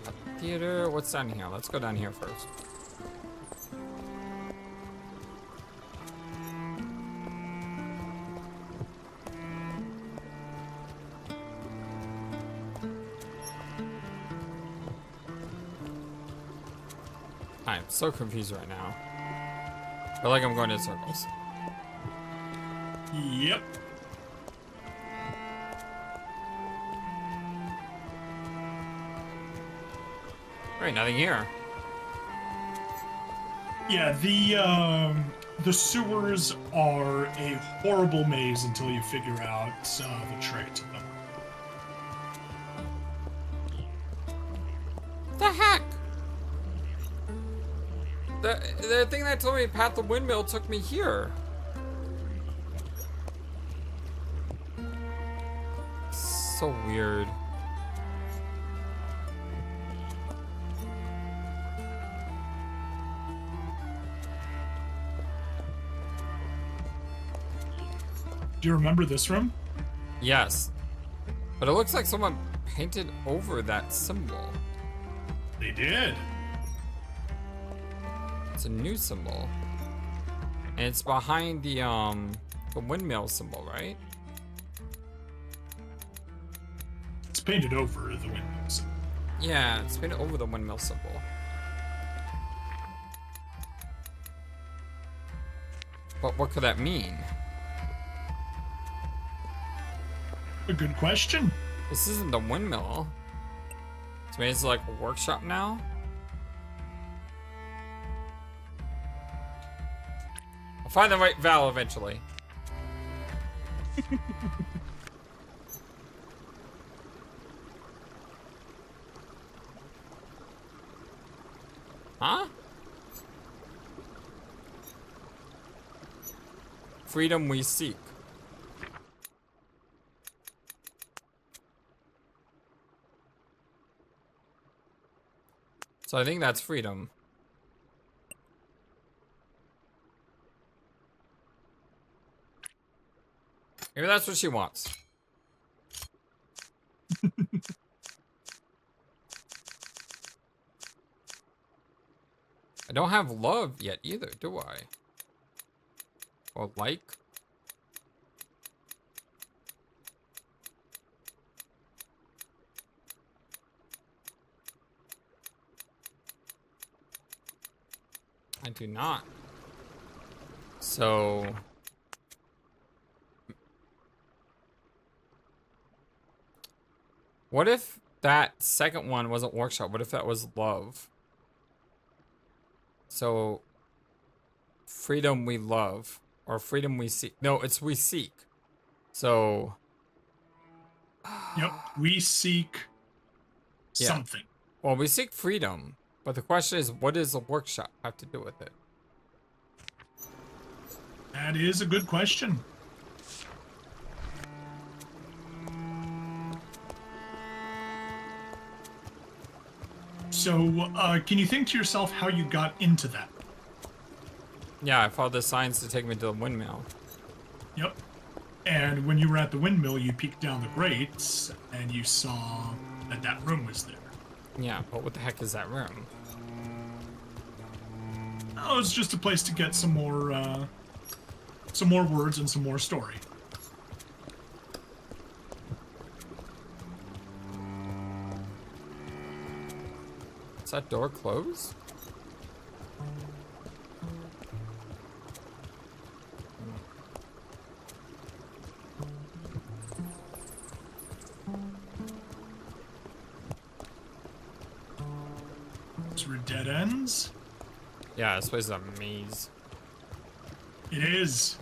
a theater? What's down here? Let's go down here first. I'm so confused right now. I feel like I'm going in circles. Yep. Right, nothing here. Yeah, the sewers are a horrible maze until you figure out the trick to them. The heck? The thing that told me Path the Windmill took me here. So weird. Do you remember this room? Yes. But it looks like someone painted over that symbol. They did. It's a new symbol. And it's behind the windmill symbol, right? It's painted over the windows. Yeah, it's painted over the windmill symbol. But what could that mean? A good question. This isn't the windmill. So maybe it's like a workshop now? I'll find the right vowel eventually. Huh? Freedom we seek. So I think that's freedom. Maybe that's what she wants. I don't have love yet either, do I? Or like? I do not. So... what if that second one wasn't workshop? What if that was love? So, freedom we love, or freedom we seek. No, it's we seek. So, Yep. We seek Yeah. something. Well, we seek freedom, but the question is, what does the workshop have to do with it? That is a good question. So, can you think to yourself how you got into that? Yeah, I followed the signs to take me to the windmill. Yep. And when you were at the windmill, you peeked down the grates and you saw that that room was there. Yeah, but what the heck is that room? Oh, it's just a place to get some more words and some more story. Is that door closed? Those were dead ends. Yeah, this place is a maze. It is.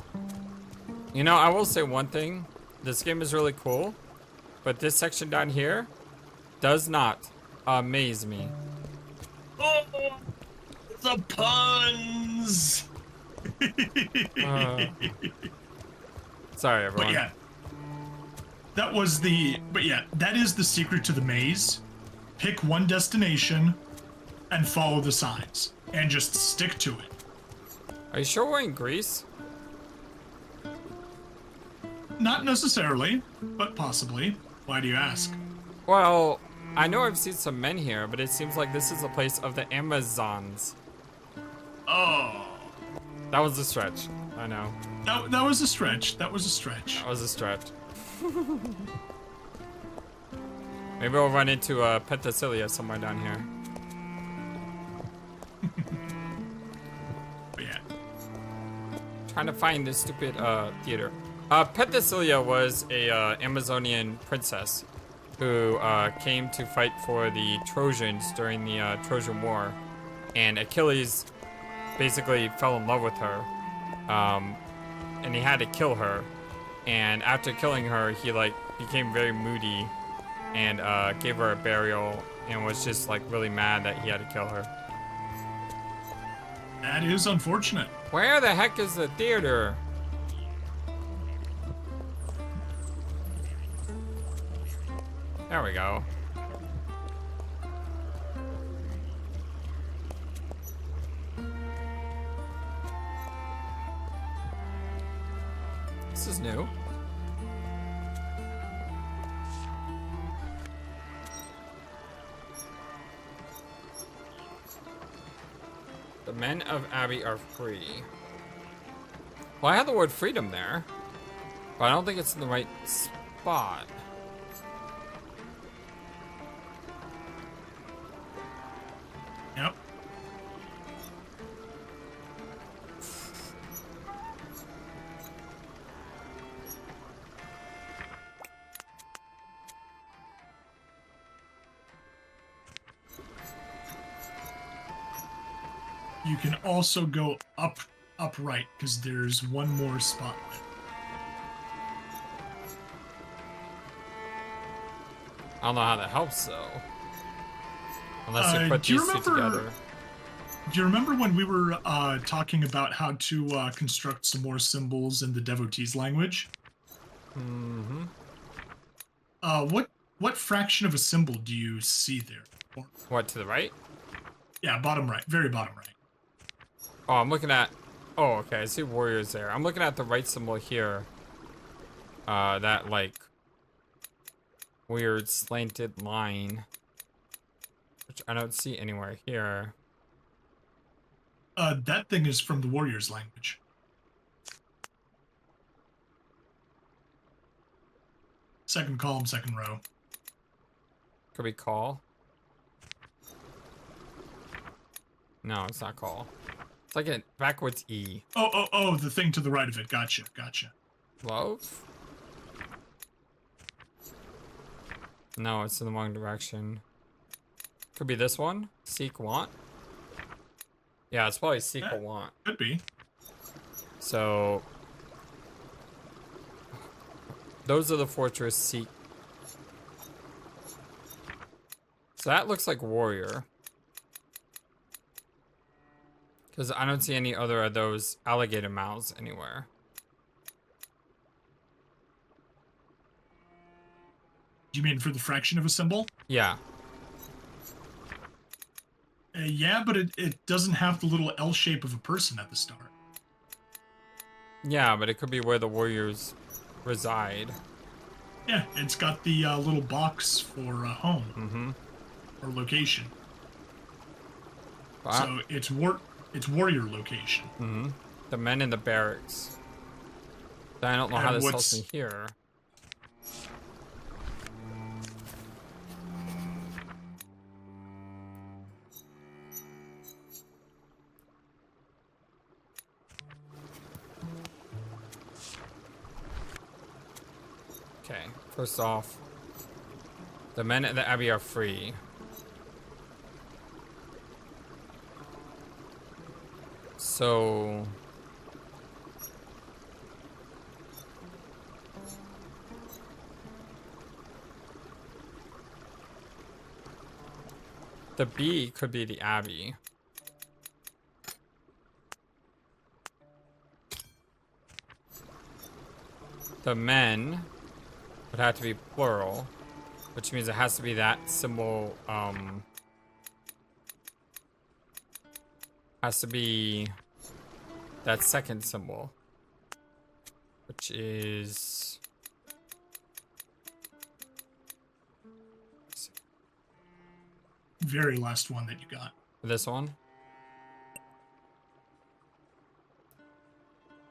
You know, I will say one thing. This game is really cool, but this section down here does not amaze me. Oh, the puns! Sorry, everyone. But yeah, that is the secret to the maze. Pick one destination and follow the signs, and just stick to it. Are you sure we're in Greece? Not necessarily, but possibly. Why do you ask? Well, I know I've seen some men here, but it seems like this is a place of the Amazons. Oh, That was a stretch. I know. that was a stretch. That was a stretch. That was a stretch. Maybe we'll run into Penthesilea somewhere down here. But yeah, Trying to find this stupid theater. Penthesilea was a Amazonian princess who came to fight for the Trojans during the Trojan War, and Achilles basically fell in love with her, and he had to kill her. And after killing her, he like became very moody and gave her a burial, and was just like really mad that he had to kill her. that is unfortunate. Where the heck is the theater? There we go. This is new. The men of Abbey are free. Well, I had the word freedom there, but I don't think it's in the right spot. Yep. You can also go upright because there's one more spot left. I don't know how that helps though. Unless you put do you these two remember- together. Do you remember when we were talking about how to construct some more symbols in the devotees language? Mm-hmm. What fraction of a symbol do you see there? Or- What, to the right? yeah, bottom right, very bottom right. Oh, I'm looking at... Oh, okay, I see warriors there. I'm looking at the right symbol here. That, like, weird slanted line. Which I don't see anywhere here. That thing is from the warriors language. Second column, second row. Could be call. No, it's not call. It's like a backwards E. Oh, the thing to the right of it. Gotcha. Love? No, it's in the wrong direction. Could be this one. Seek want. Yeah, it's probably seek or want. Could be. So those are the fortress seek So that looks like warrior. Because I don't see any other of those alligator mouths anywhere. Do you mean for the fraction of a symbol? Yeah. Yeah, but it doesn't have the little L shape of a person at the start. Yeah, but it could be where the warriors reside. Yeah, it's got the little box for home. Mm-hmm. Or location. Wow. So it's warrior location. Mm-hmm. The men in the barracks. I don't know how this helps me here. Okay, first off, the men at the Abbey are free. So... the B could be the Abbey. The men would have to be plural, which means it has to be that symbol, has to be that second symbol, which is... Very last one that you got. this one.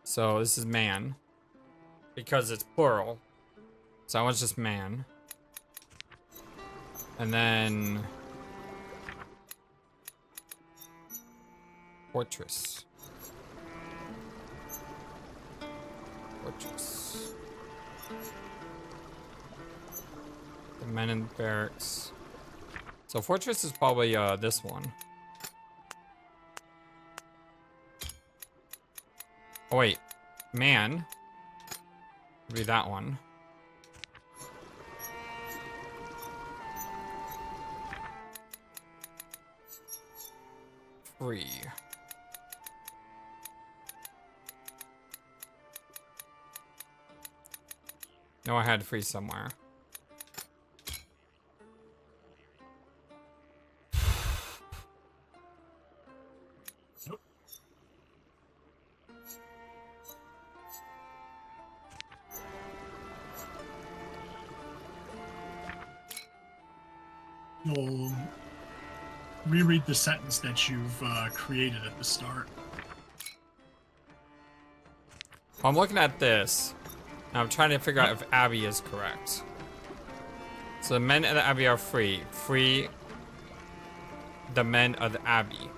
So this is man, because it's plural. So that one's just man. And then fortress. Fortress. The men in the barracks. So fortress is probably this one. Oh wait, man would be that one. Free. No, I had free somewhere. You'll reread the sentence that you've created at the start. I'm looking at this. And I'm trying to figure out if Abbey is correct. So the men of the Abbey are free. Free the men of the Abbey.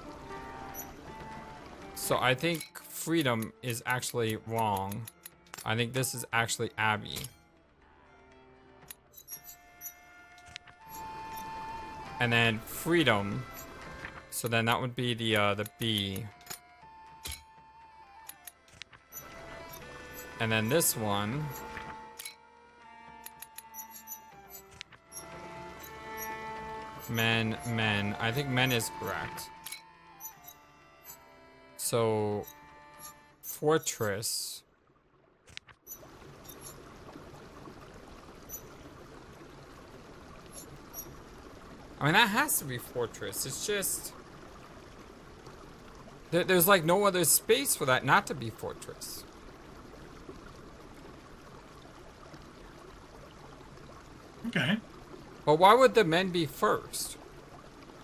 So I think freedom is actually wrong. I think this is actually Abbey. And then freedom. So then that would be the B. And then this one. Men. I think men is correct. So fortress. I mean, that has to be fortress. It's just... there's like no other space for that not to be fortress. Okay. But why would the men be first?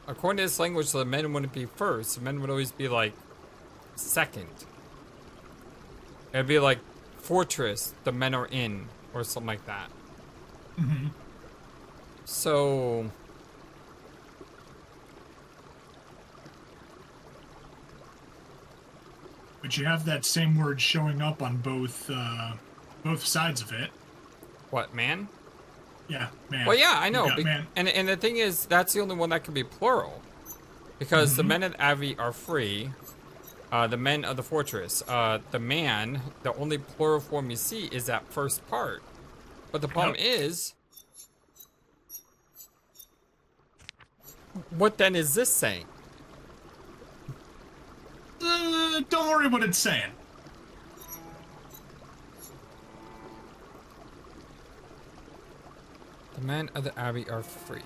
According to this language, the men wouldn't be first. The men would always be like second. It'd be like fortress, the men are in, or something like that. Mm-hmm. So... But you have that same word showing up on both sides of it. what, man? Yeah, man. Well, yeah, I know. You got man. And the thing is, that's the only one that can be plural. Because the men of Abbey are free. The men of the fortress. The man, the only plural form you see is that first part. But the problem is... What then is this saying? Don't worry what it's saying. The men of the Abbey are free.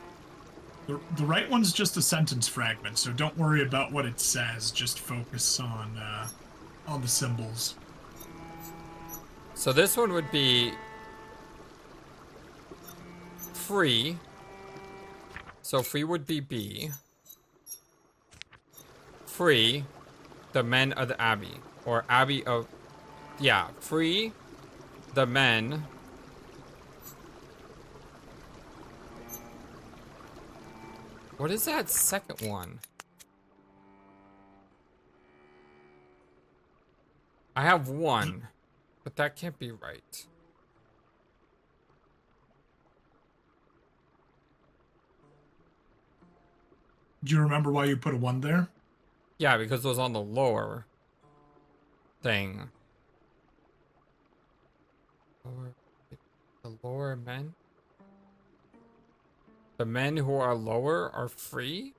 The right one's just a sentence fragment, so don't worry about what it says. Just focus on the symbols. So this one would be free. So free would be B. Free, the men of the Abbey. Or Abbey of... Yeah, free, the men... What is that second one? I have one, but that can't be right. Do you remember why you put a 1 there? Yeah, because it was on the lower thing. The lower men? The men who are lower are free?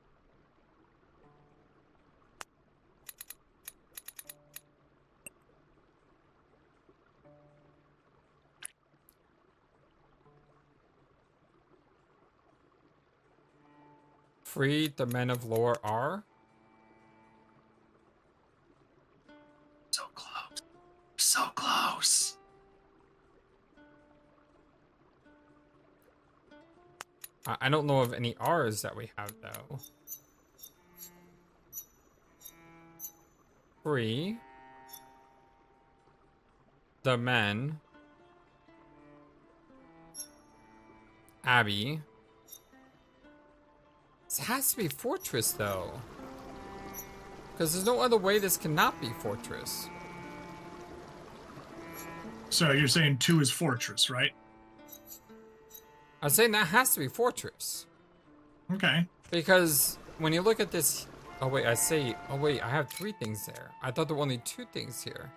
Free, the men of lower are? So close. So close. I don't know of any R's that we have, though. Free. The men. Abbey. This has to be fortress, though. Because there's no other way this cannot be fortress. So you're saying 2 is fortress, right? I'm saying that has to be fortress. Okay. Because when you look at this... Oh, wait, Oh, wait, I have 3 things there. I thought there were only 2 things here.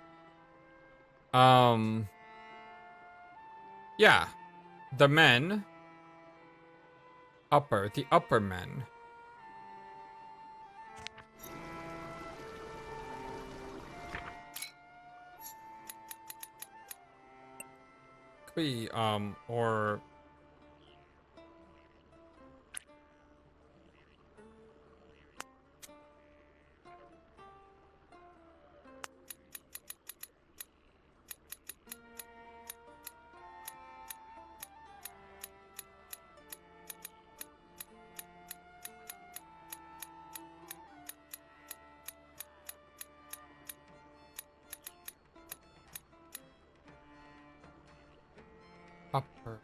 Yeah. The men... the upper men. Could be, or... upper.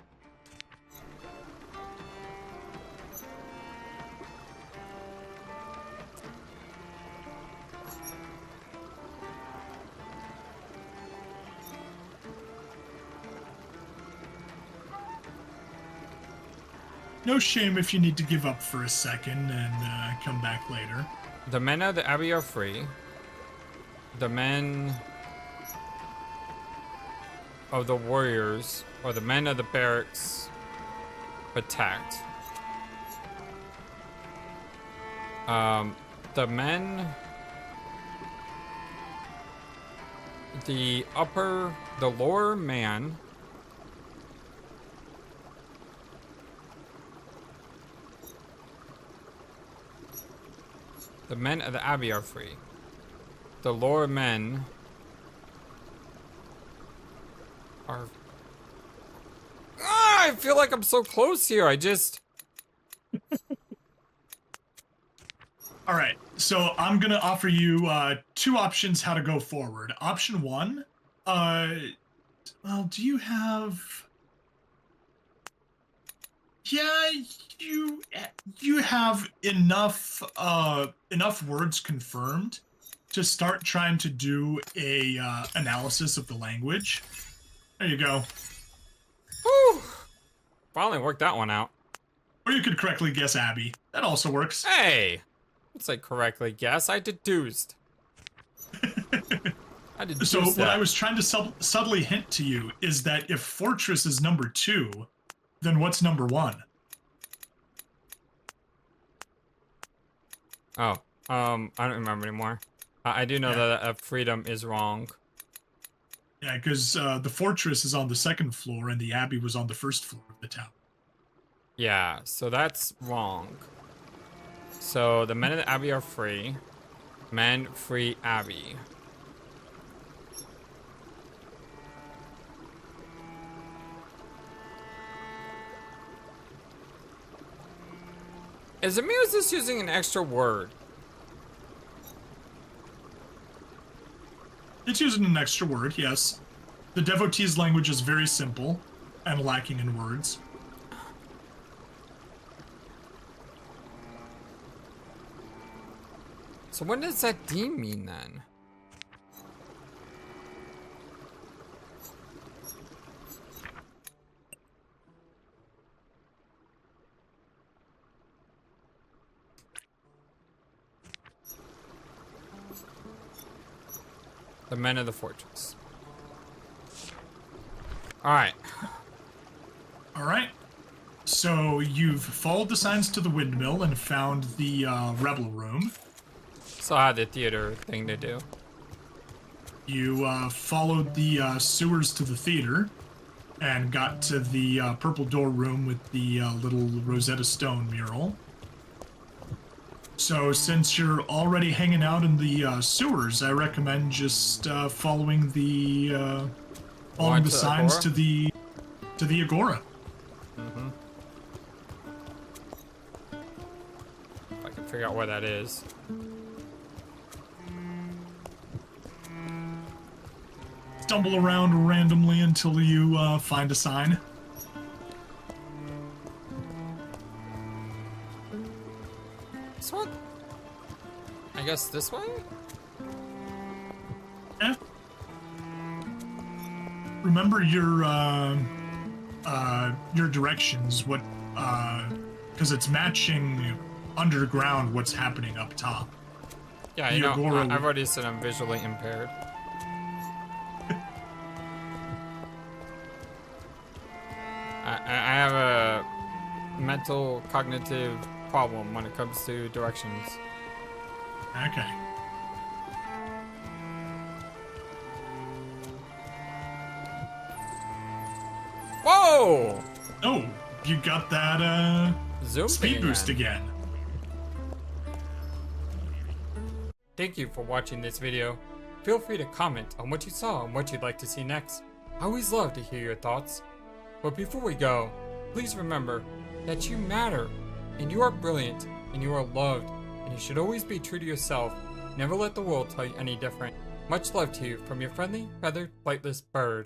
No shame if you need to give up for a second and come back later. The men of the Abbey are free. The men of the warriors, or the men of the barracks, protect. The men, the lower man, the men of the Abbey are free. The lower men are... I feel like I'm so close here. I just... All right, so I'm gonna offer you 2 options how to go forward. Option 1, well, do you have... Yeah, you have enough words confirmed to start trying to do a analysis of the language. There you go. Whew. Finally worked that one out. Or you could correctly guess Abby. That also works. Hey! Let's say correctly guess. I deduced. I deduced So that. what I was trying to subtly hint to you is that if fortress is number 2, then what's number 1? Oh, I don't remember anymore. I do know Yeah. that freedom is wrong. Yeah, because the fortress is on the second floor and the abbey was on the first floor of the town. Yeah, so that's wrong. So the men of the abbey are free. Men free abbey. Is Amir just using an extra word? It's using an extra word, yes. The devotee's language is very simple and lacking in words. So what does that D mean then? The men of the fortress. Alright. All right. So you've followed the signs to the windmill and found the rebel room. So I had the theater thing to do. You followed the sewers to the theater and got to the purple door room with the little Rosetta Stone mural. So since you're already hanging out in the sewers, I recommend just following the to signs Agora? to the agora. Mm-hmm. If I can figure out where that is. Stumble around randomly until you find a sign. This one? I guess this way? Yeah. Remember your directions. What? Because it's matching underground what's happening up top. Yeah, The you know, Agora I've already said I'm visually impaired. I have a mental cognitive problem when it comes to directions. Okay. Whoa! Oh, you got that Zoom speed thing boost again. again. Thank you for watching this video. Feel free to comment on what you saw and what you'd like to see next. I always love to hear your thoughts. But before we go, please remember that you matter, and you are brilliant, and you are loved, and you should always be true to yourself. Never let the world tell you any different. Much love to you from your friendly, feathered, flightless bird.